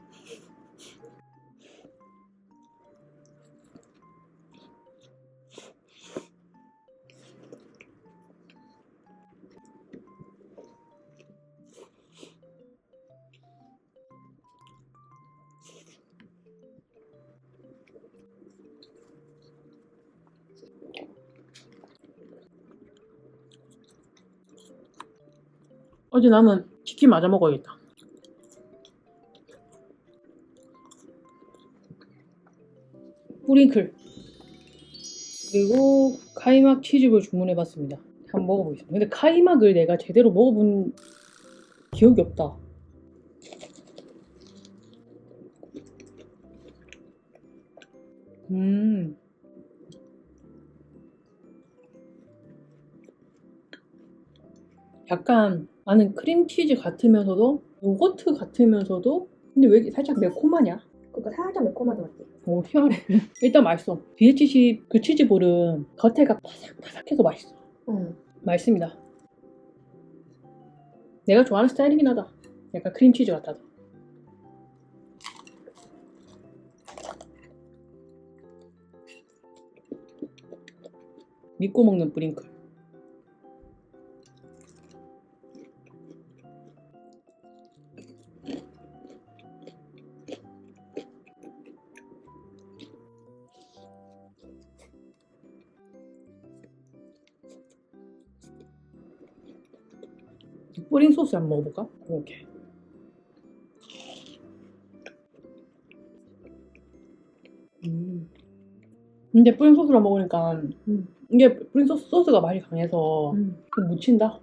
어제 남은 치킨 맞아 먹어야겠다. 뿌링클 그리고 카이막 치즈볼 주문해봤습니다. 한번 먹어보겠습니다. 근데 카이막을 내가 제대로 먹어본 기억이 없다. 약간 나는 크림치즈 같으면서도 요거트 같으면서도 근데 왜 이렇게 살짝 매콤하냐? 그러니까 살짝 매콤하다 맞지? 오 희한해. 일단 맛있어. BHC 그 치즈볼은 겉에가 바삭바삭해서 맛있어. 맛있습니다. 내가 좋아하는 스타일이긴 하다. 약간 크림치즈 같아서. 믿고 먹는 뿌링클. 뿌링 소스 한번 먹어볼까? 이렇게. 근데 뿌링 소스로 먹으니까 이게 뿌링 소스가 맛이 강해서 좀 묻힌다.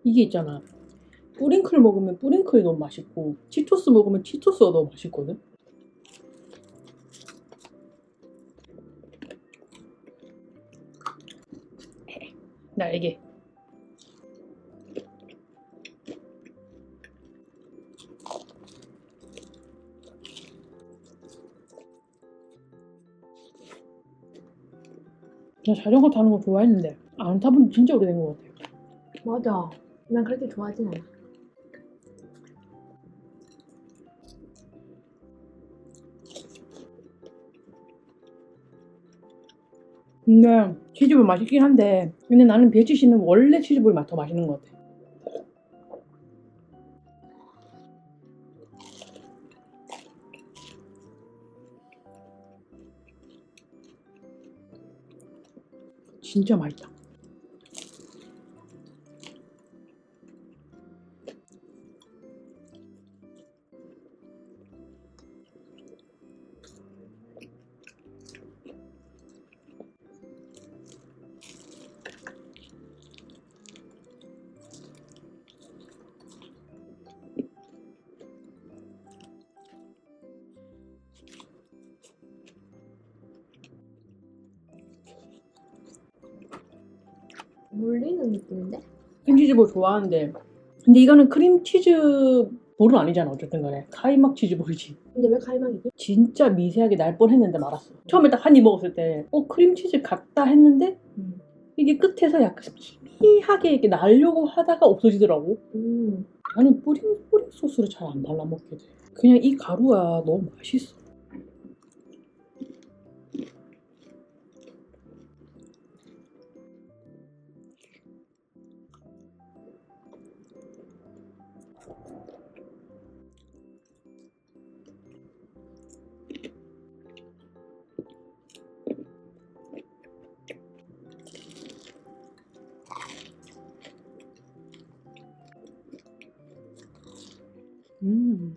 이게 있잖아. 뿌링클 먹으면 뿌링클이 너무 맛있고 치토스 먹으면 치토스가 너무 맛있거든. 날개. 나 자전거 타는 거 좋아했는데 안 타본 지 진짜 오래된 것 같아요. 맞아. 난 그렇게 좋아하진 않아. 근데 치즈볼 맛있긴 한데 근데 나는 배치씨는 원래 치즈볼이 더 맛있는 것 같아. 진짜 맛있다. 물리는 느낌인데? 크림치즈볼 좋아하는데 근데 이거는 크림치즈볼은 아니잖아. 어쨌든 간에 카이막 치즈볼이지. 근데 왜 칼막이지? 진짜 미세하게 날 뻔했는데 말았어. 처음에 딱 한 입 먹었을 때 크림치즈 같다 했는데 이게 끝에서 약간 희미하게 이렇게 날려고 하다가 없어지더라고. 나는 뿌링 소스를 잘 안 발라 먹게 돼. 그냥 이 가루가 너무 맛있어. 음.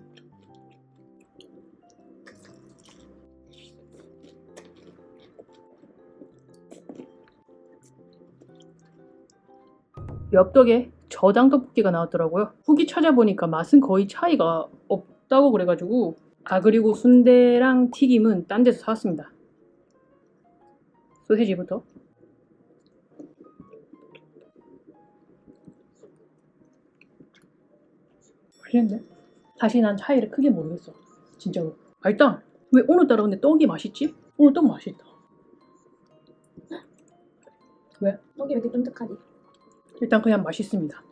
엽떡에 저당 떡볶이가 나왔더라고요. 후기 찾아보니까 맛은 거의 차이가 없다고 그래가지고 그리고 순대랑 튀김은 딴 데서 사왔습니다. 소세지부터. 맛있는데? 사실 난 차이를 크게 모르겠어. 진짜로. 일단 왜 오늘따라 근데 떡이 맛있지? 오늘 떡 맛있다. 왜? 떡이 왜 이렇게 쫀득하지? 일단 그냥 맛있습니다.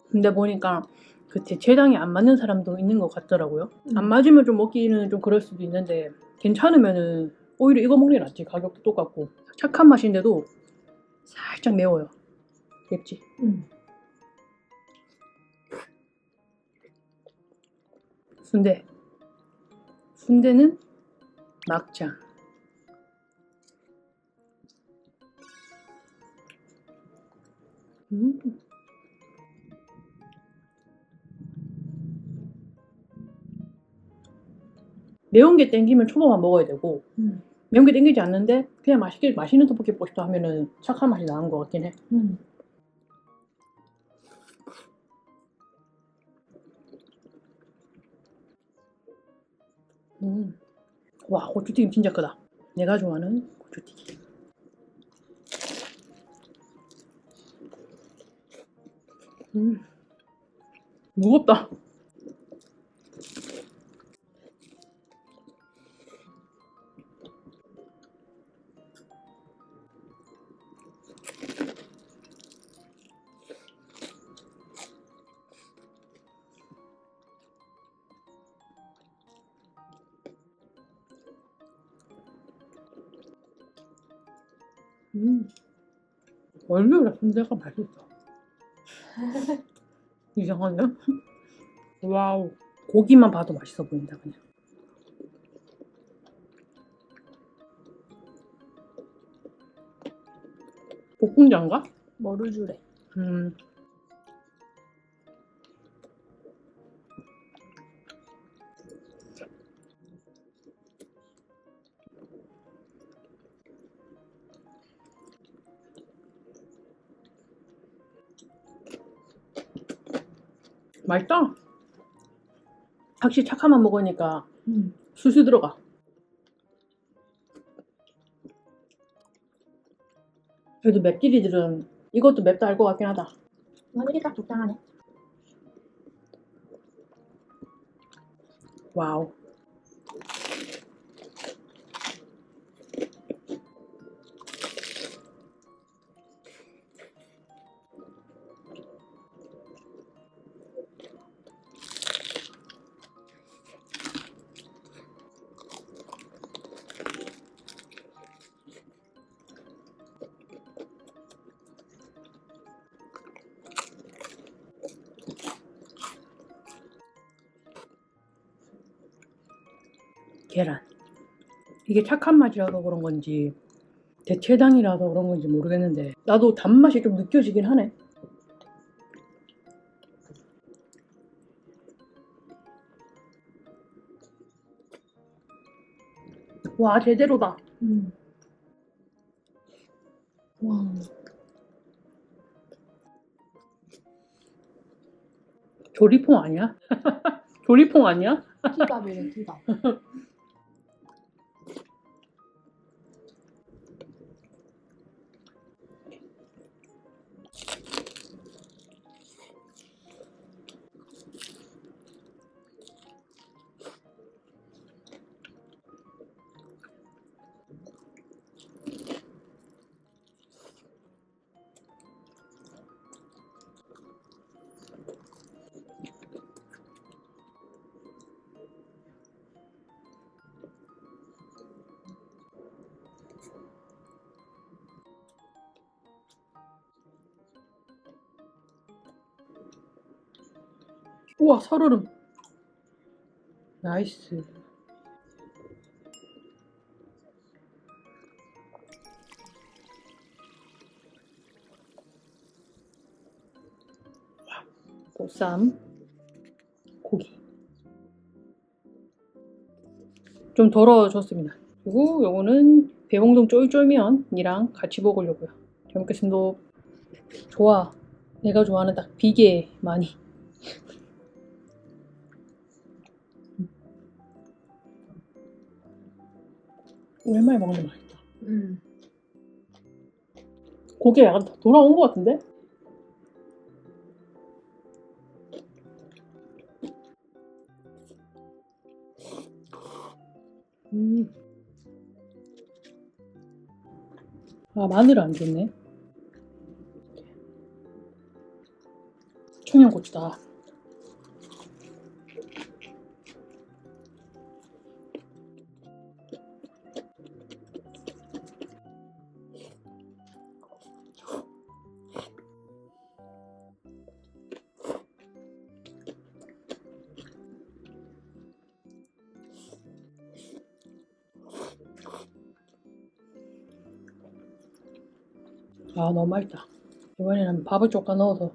근데 보니까 그 대체당이 안 맞는 사람도 있는 것 같더라고요. 안 맞으면 좀 먹기는 좀 그럴 수도 있는데 괜찮으면은 오히려 이거 먹는 게 낫지. 가격도 똑같고 착한 맛인데도 살짝 매워요. 맵지? 순대. 순대는 막장. 음. 매운 게 땡기면 초밥만 먹어야 되고 매운 게 땡기지 않는데 그냥 맛있는 떡볶이 먹고 싶다 하면은 착한 맛이 나는 것 같긴 해. 와, 고추튀김 진짜 크다. 내가 좋아하는 고추튀김. 무겁다. 원래 순대가 맛있어. 이상하네. 와우. 고기만 봐도 맛있어 보인다 그냥. 볶음장가? 뭐를 주래? 맛있다. 확실히 착한 맛 먹으니까 술술 들어가. 그래도 맵찔이들은 이것도 맵다 할 것 같긴 하다. 마늘이 딱 적당하네. 와우. 계란. 이게 착한 맛이라서 그런 건지 대체당이라서 그런 건지 모르겠는데 나도 단맛이 좀 느껴지긴 하네. 와, 제대로다. 와. 조리퐁 아니야? 조리퐁 아니야? 티밥이래 티밥. 우와, 살얼음. 나이스. 보쌈, 고기. 좀 덜어졌습니다. 그리고 요거는 배봉동 쫄쫄면이랑 같이 먹으려고요. 잘 먹겠습니다. 좋아. 내가 좋아하는 딱 비계 많이. 오랜만에 먹는데 맛있다. 고기가 약간 돌아온 것 같은데? 아, 마늘을 안 줬네. 청양고추다. 아, 너무 맛있다. 이번에는 밥을 쫓가 넣어서.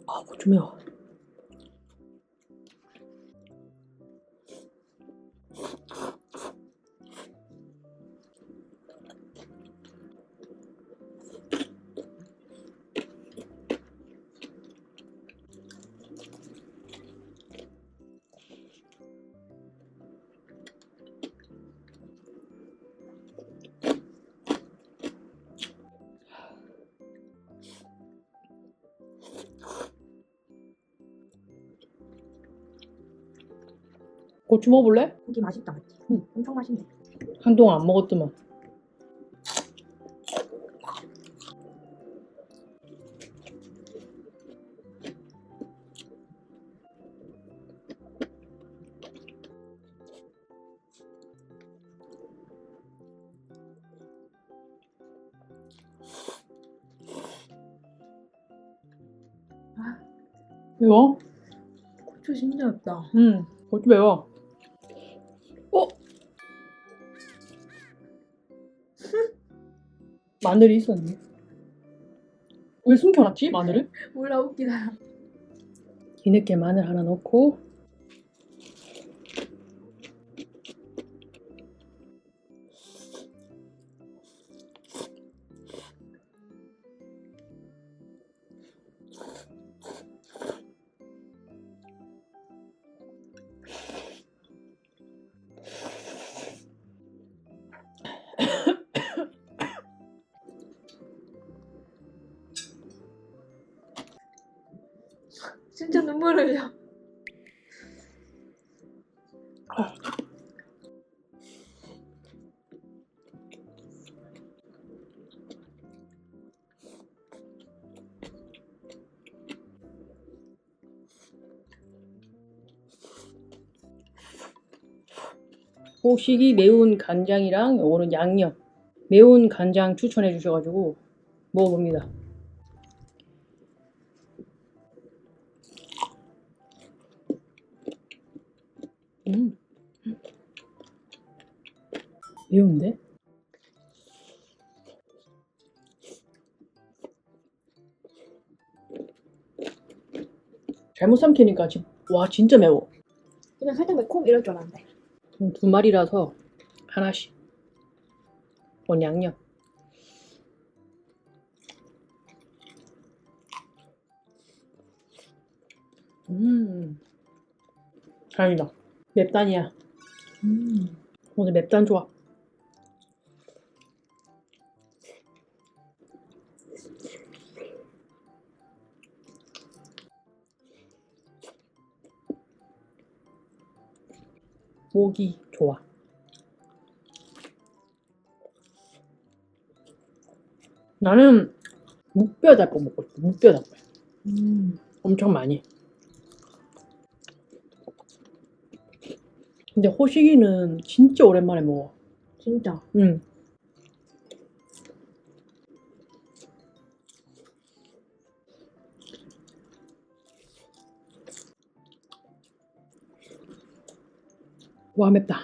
아, 고추 매워. 고추 먹어볼래? 고기 맛있다 맞지? 엄청 맛있네. 한동안 안 먹었더만. 아, 매워? 고추 진짜 맵다. 고추 매워. 어? 마늘이 있었네. 왜 숨겨놨지, 마늘을? 몰라 웃기다. 뒤늦게 마늘 하나 넣고. 진짜 눈물 흘려. 호식이 매운 간장이랑 요거는 양념. 매운 간장 추천해 주셔가지고 먹어봅니다. 매운데? 잘못 삼키니까 와 진짜 매워. 그냥 살짝 매콤 이럴 줄 알았는데. 두 마리라서 하나씩. 양념. 다행이다. 맵단이야. 오늘 맵단 좋아. 목이 좋아. 나는 묵뼈닭고 먹고 싶어. 묵뼈닭고. 엄청 많이. 근데 호식이는 진짜 오랜만에 먹어. 진짜. 응. 와 맵다.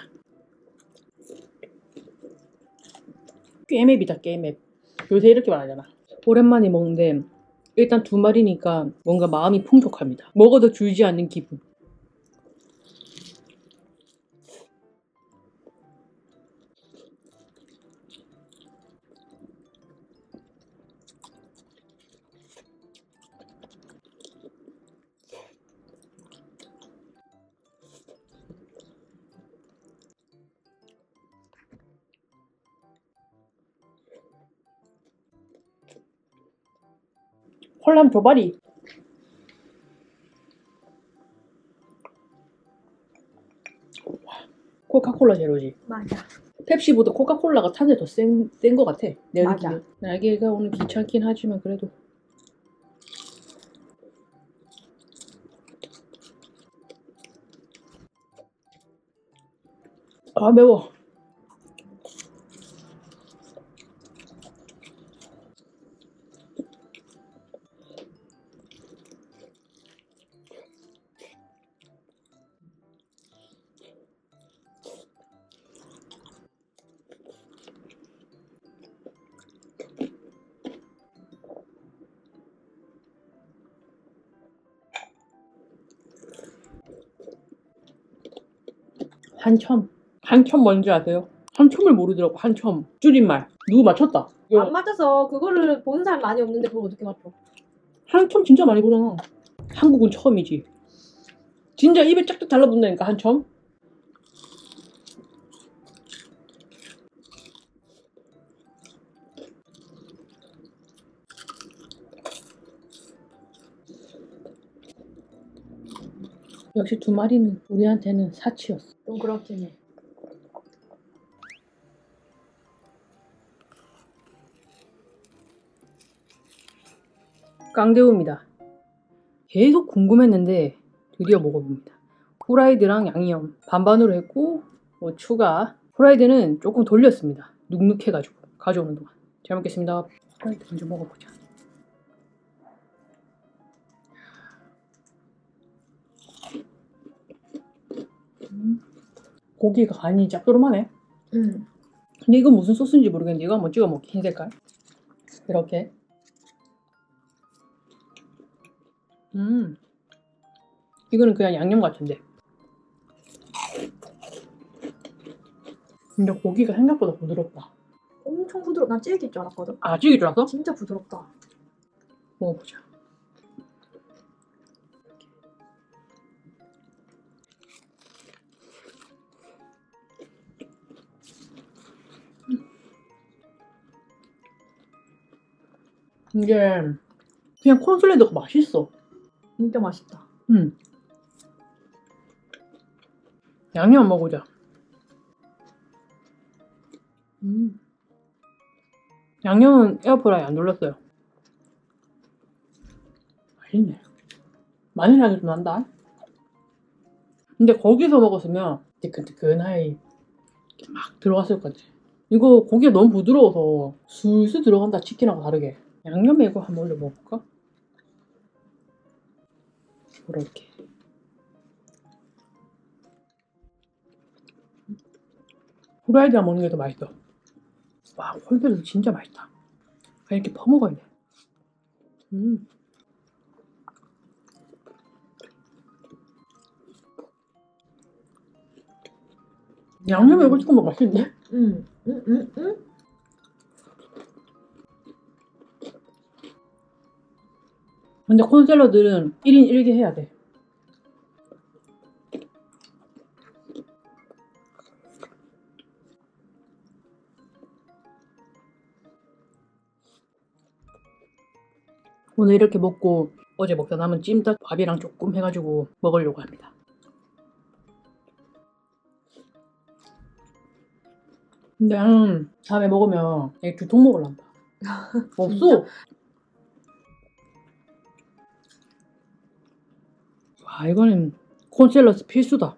꽤 맵이다 꽤 맵. 요새 이렇게 말하잖아. 오랜만에 먹는데 일단 두 마리니까 뭔가 마음이 풍족합니다. 먹어도 줄지 않는 기분. 콜람 조바리. 코카콜라 제로지. 맞아. 펩시보다 코카콜라가 탄데 더 센 거 같아. 내 맞아. 느낌은. 날개가 오늘 귀찮긴 하지만 그래도. 아 매워. 한첨. 한첨 뭔지 아세요? 한첨을 모르더라고. 한첨. 줄임말. 누구 맞췄다. 안 맞아서 그거를 보는 사람 많이 없는데 그걸 어떻게 맞춰? 한첨 진짜 많이 보잖아. 한국은 처음이지. 진짜 입에 짝짝 달라붙는다니까 한첨. 역시 두 마리는 우리한테는 사치였어. 좀 그렇긴 해. 깡대우입니다. 계속 궁금했는데 드디어 먹어봅니다. 후라이드랑 양념 반반으로 했고 뭐 추가. 후라이드는 조금 돌렸습니다. 눅눅해가지고 가져오는 동안. 잘 먹겠습니다. 후라이드 먼저 먹어보자. 고기가 간이 짭조름하네. 근데 이건 무슨 소스인지 모르겠는데 이거 한번 찍어 먹기. 흰 색깔. 이렇게. 이거는 그냥 양념 같은데. 근데 고기가 생각보다 부드럽다. 엄청 부드럽. 난 질길 줄 알았거든. 아, 질길 줄 알았어? 진짜 부드럽다. 먹어보자. 이게 그냥 콘슬레드가 맛있어. 진짜 맛있다. 양념 먹어보자. 양념은 에어프라이 안 돌렸어요. 맛있네. 마늘 향이 좀 난다. 근데 거기서 먹었으면 뜨끈뜨끈하이 막 들어갔을 것 같아. 이거 고기가 너무 부드러워서 술술 들어간다. 치킨하고 다르게. 양념에 이거 한번 올려 먹을까? 이렇게. 후라이드랑 먹는 게 더 맛있어. 와, 콜드레스 진짜 맛있다. 이렇게 퍼먹어야 돼. 양념에 이거 찍어 먹으면 맛있는데? 응, 응, 응, 응. 근데 콘샐러드는 1인 1개 해야 돼. 오늘 이렇게 먹고 어제 먹다 남은 찜닭 밥이랑 조금 해가지고 먹으려고 합니다. 근데 다음에 먹으면 이 두통 먹으란다. 없어. 와, 이거는 콘샐러드 필수다.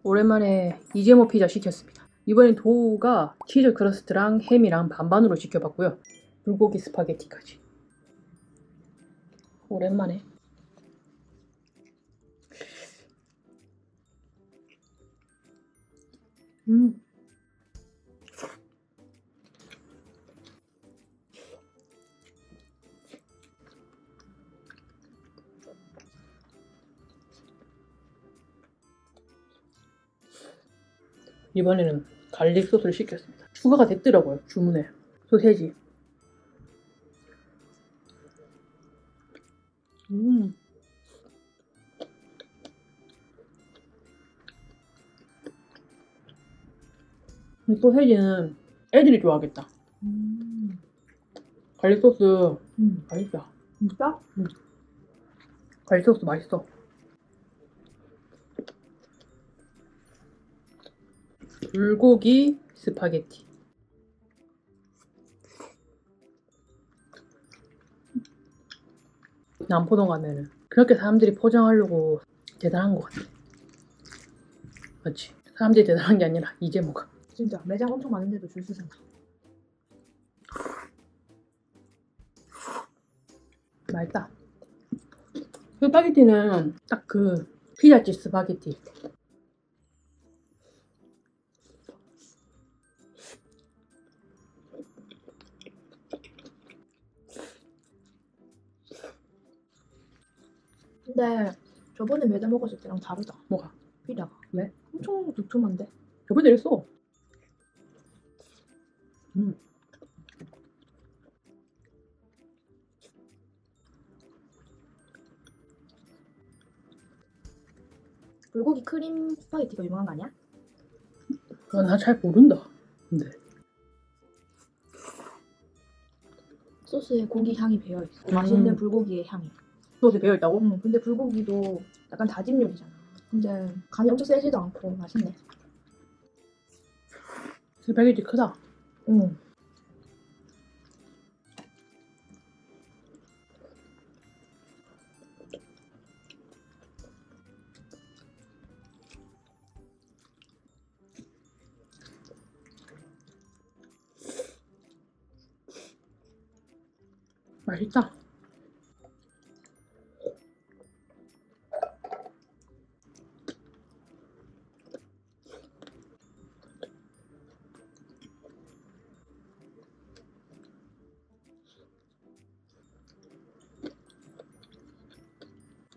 오랜만에 이재모 피자 시켰습니다. 이번엔 도우가 치즈 크러스트랑 햄이랑 반반으로 시켜봤고요. 불고기 스파게티까지. 오랜만에. 음. 이번에는 갈릭 소스를 시켰습니다. 추가가 됐더라고요, 주문에. 소세지. 이 소세지는 애들이 좋아하겠다. 갈릭 소스 맛있다. 진짜? 갈릭 소스 맛있어. 불고기 스파게티. 남포동 가면은 그렇게 사람들이 포장하려고 대단한 것 같아. 맞지? 사람들이 대단한 게 아니라 이재모가. 진짜 매장 엄청 많은데도 줄 서잖아. 맛있다. 스파게티는 딱 그 피자집 스파게티. 근데 저번에 매장 먹었을 때랑 다르다. 뭐가? 피자가. 왜? 엄청 두툼한데? 저번에 이랬어. 불고기 크림 스파게티가 유명한 거 아니야? 나 잘 모른다. 근데 소스에 고기 향이 배어있어. 맛있는 불고기의 향이. 소스에 배어있다고? 근데 불고기도 약간 다진 요리잖아. 근데 간이 엄청 세지도 않고 맛있네. 스파게티 크다. 응. 맛있다.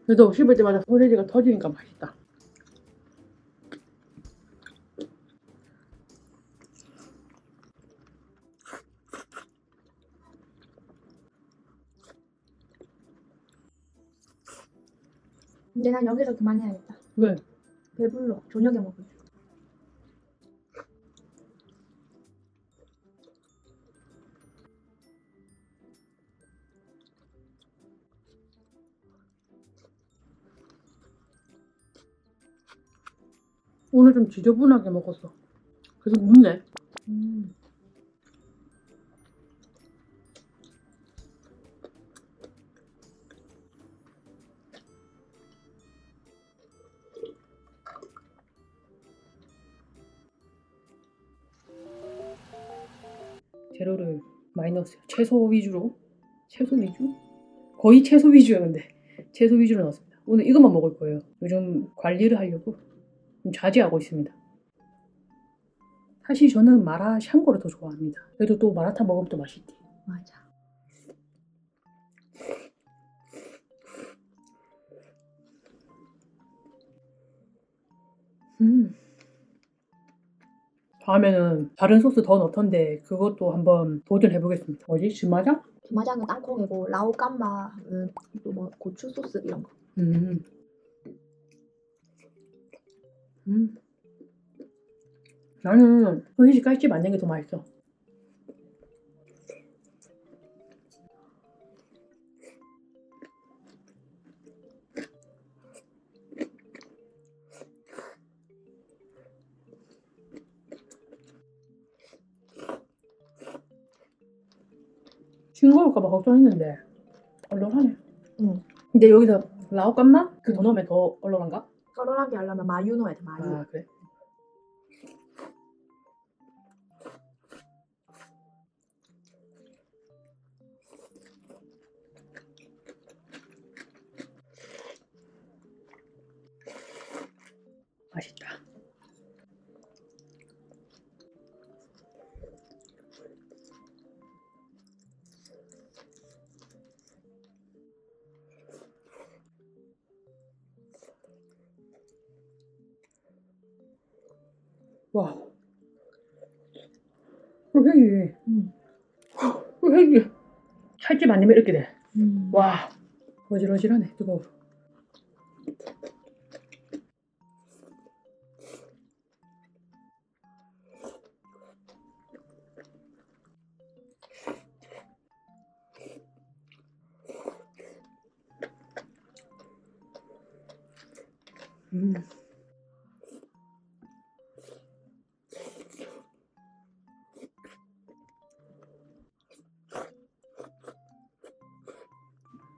그래도 씹을 때마다 소세지가 터지니까 맛있다. 근데 난 여기서 그만해야겠다. 왜? 배불러. 저녁에 먹을. 오늘 좀 지저분하게 먹었어. 그래서 묻네. 재료를 많이 넣었어요. 채소 위주로. 채소 위주? 거의 채소 위주였는데 채소 위주로 넣었습니다. 오늘 이것만 먹을 거예요. 요즘 관리를 하려고 좀 자제하고 있습니다. 사실 저는 마라샹궈를 더 좋아합니다. 그래도 또 마라탕 먹으면 또 맛있지. 맞아. 다음에는 다른 소스 더 넣던데 그것도 한번 도전해보겠습니다. 뭐지? 주마장? 주마장은 땅콩이고 라오깐마는 또 뭐 고추 소스 이런 거. 음. 나는 소시지 깔집 안 낸 게 더 맛있어. 싱거울까봐 걱정했는데 얼얼하네. 응. 근데 여기서 라오깐마? 그거 넣으면 더 얼얼한가? 썰어나게 하려면 마유 넣어야 돼. 마유. 아 그래? 맛있다. 와. 소세지. 소세지. 살집 안 내면 이렇게 돼. 와. 어질어질하네. 뜨거워.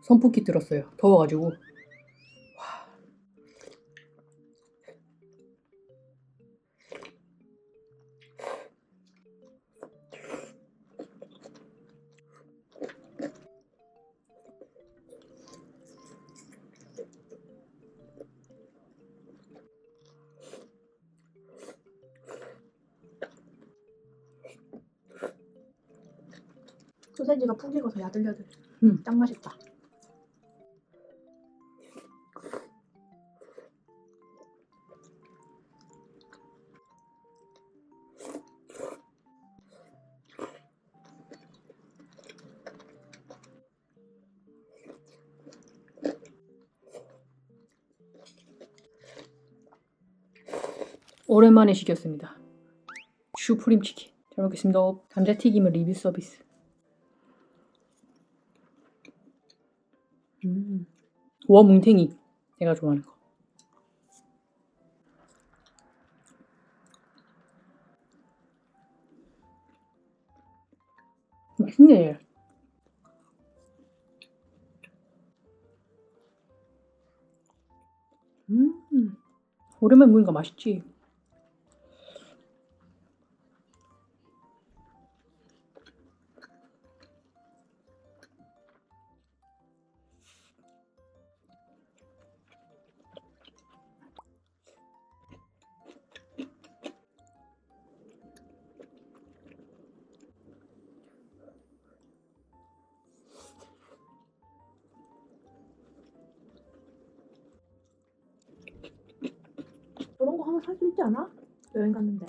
선풍기 들었어요. 더워가지고. 소세지가 푹 익어서 야들야들. 짱 맛있다. 오랜만에 시켰습니다. 슈프림 치킨. 잘 먹겠습니다. 감자튀김은 리뷰 서비스. 워뭉탱이. 내가 좋아하는 거. 맛있네. 오랜만에 먹으니까 맛있지. 저런 거 하나 살 수 있지 않아? 여행 갔는데.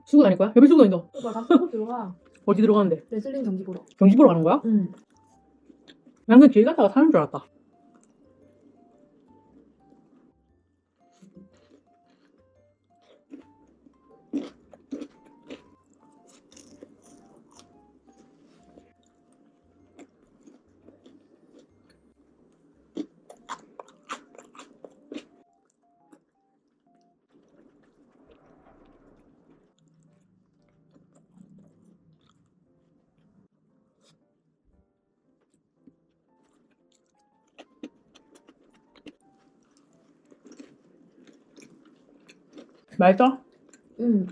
쓰고 다닐 거야? 옆에 쓰고 다닌다. 오빠 다 쓰고 들어가. 어디 들어가는데? 레슬링 경기 보러. 경기 보러 가는 거야? 응. 난 그냥 길 가다가 사는 줄 알았다. 맛있어? 응.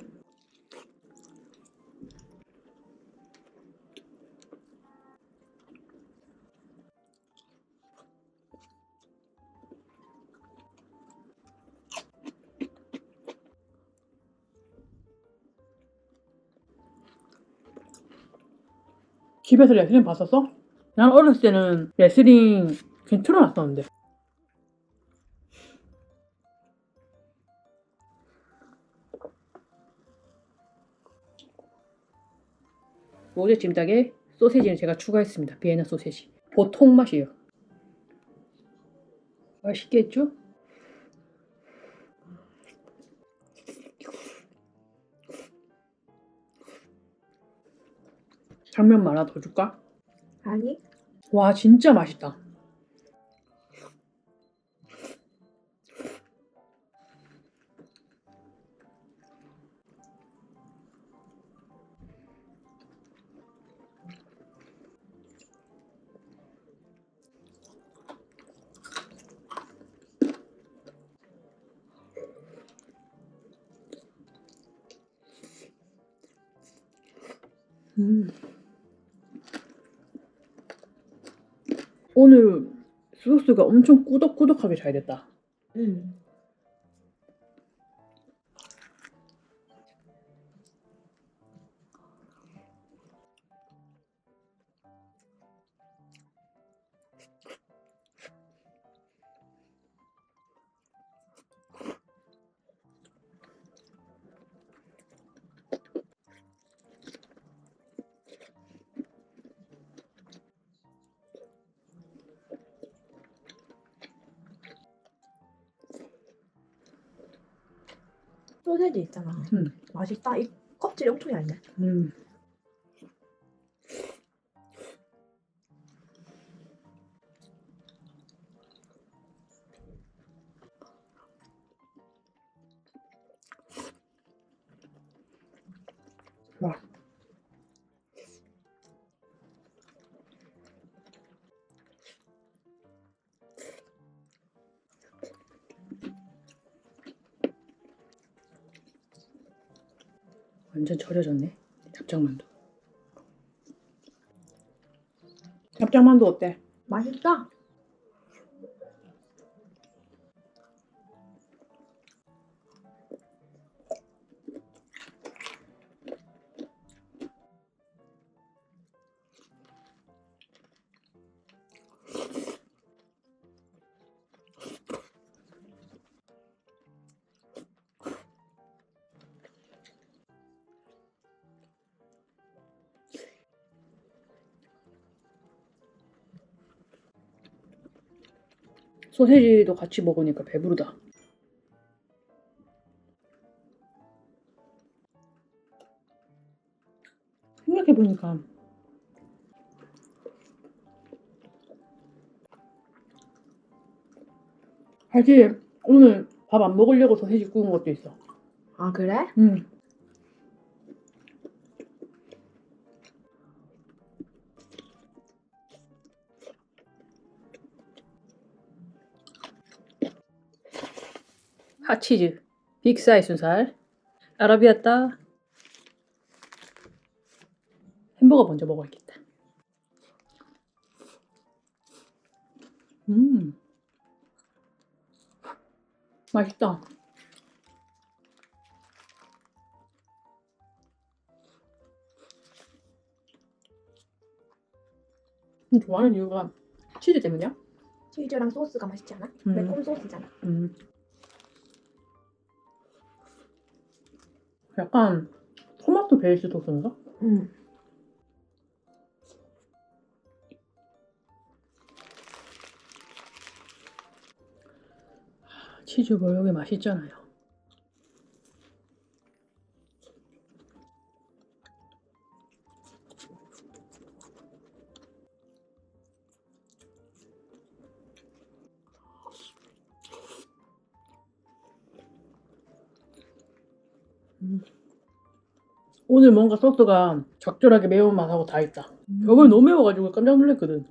집에서 레슬링 봤었어? 난 어렸을 때는 레슬링 그냥 틀어놨었는데. 로제 찜닭에 소세지는 제가 추가했습니다. 비엔나 소세지. 보통 맛이에요. 맛있겠죠? 당면 하나 더 줄까? 아니? 와 진짜 맛있다. 오늘 소스가 엄청 꾸덕꾸덕하게 잘 됐다. 응. 소세지 있잖아. 맛있다. 이 껍질이 엄청 얇네. 와. 완전 절여졌네. 납작만두. 납작만두 어때? 맛있다. 소세지도 같이 먹으니까 배부르다. 생각해보니까 사실 오늘 밥 안 먹으려고 소세지 구운 것도 있어. 아, 그래? 응. 핫치즈, 빅사이 순살, 아라비아따. 햄버거 먼저 먹어야겠다. 맛있다. 좋아하는 이유가 치즈 때문이야? 치즈랑 소스가 맛있지 않아? 음. 매콤 소스잖아. 약간 토마토 베이스 소스인가? 응. 치즈 몰록이 맛있잖아요. 오늘 뭔가 소스가 적절하게 매운맛하고 다 있다. 저번에 너무 매워가지고 깜짝 놀랐거든.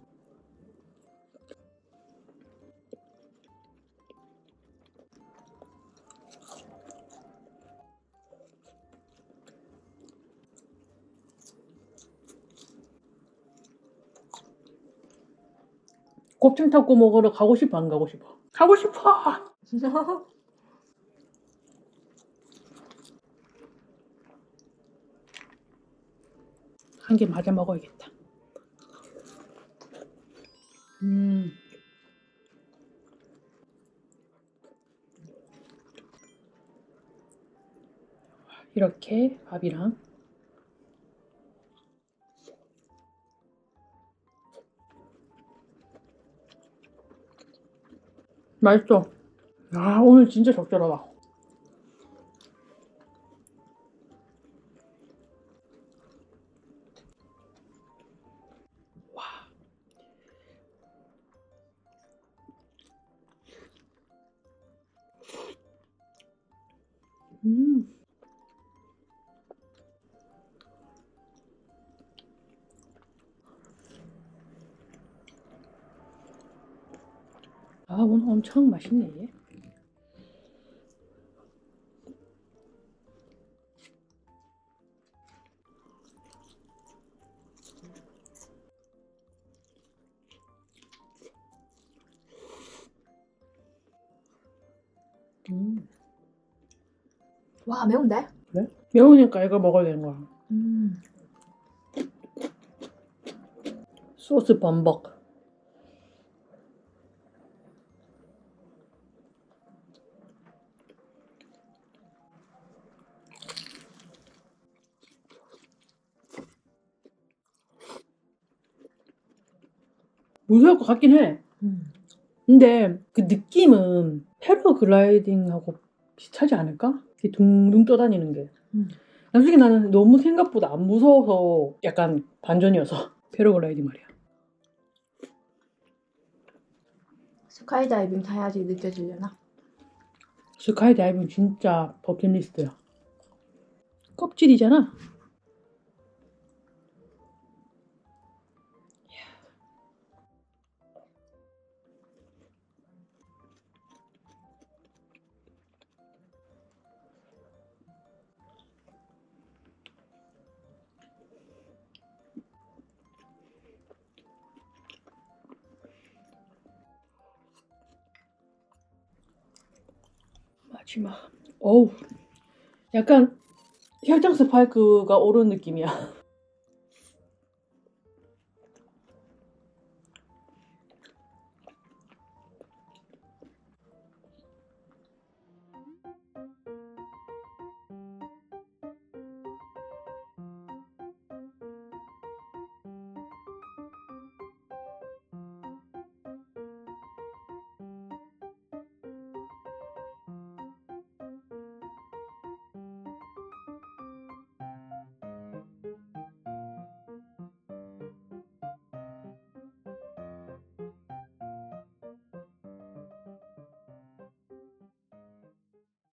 곱창 탑고 먹으러 가고 싶어 안 가고 싶어? 가고 싶어! 한 개 맞아 먹어야겠다. 이렇게 밥이랑 맛있어. 아, 오늘 진짜 적절하다. 음. 아, 오늘 엄청 맛있네. 와, 매운데? 그래? 매우니까 이거 먹어야 되는 거야. 소스 범벅. 무서울 것 같긴 해. 근데 그 느낌은 패러글라이딩하고 비슷하지 않을까? 이렇게 둥둥 떠다니는 게. 나중에 나는 너무 생각보다 안 무서워서 약간 반전이어서 패러글라이딩 말이야. 스카이다이빙 타야지 느껴지려나? 스카이다이빙 진짜 버킷리스트야. 껍질이잖아. 마지막. 어우, 약간 혈장 스파이크가 오른 느낌이야.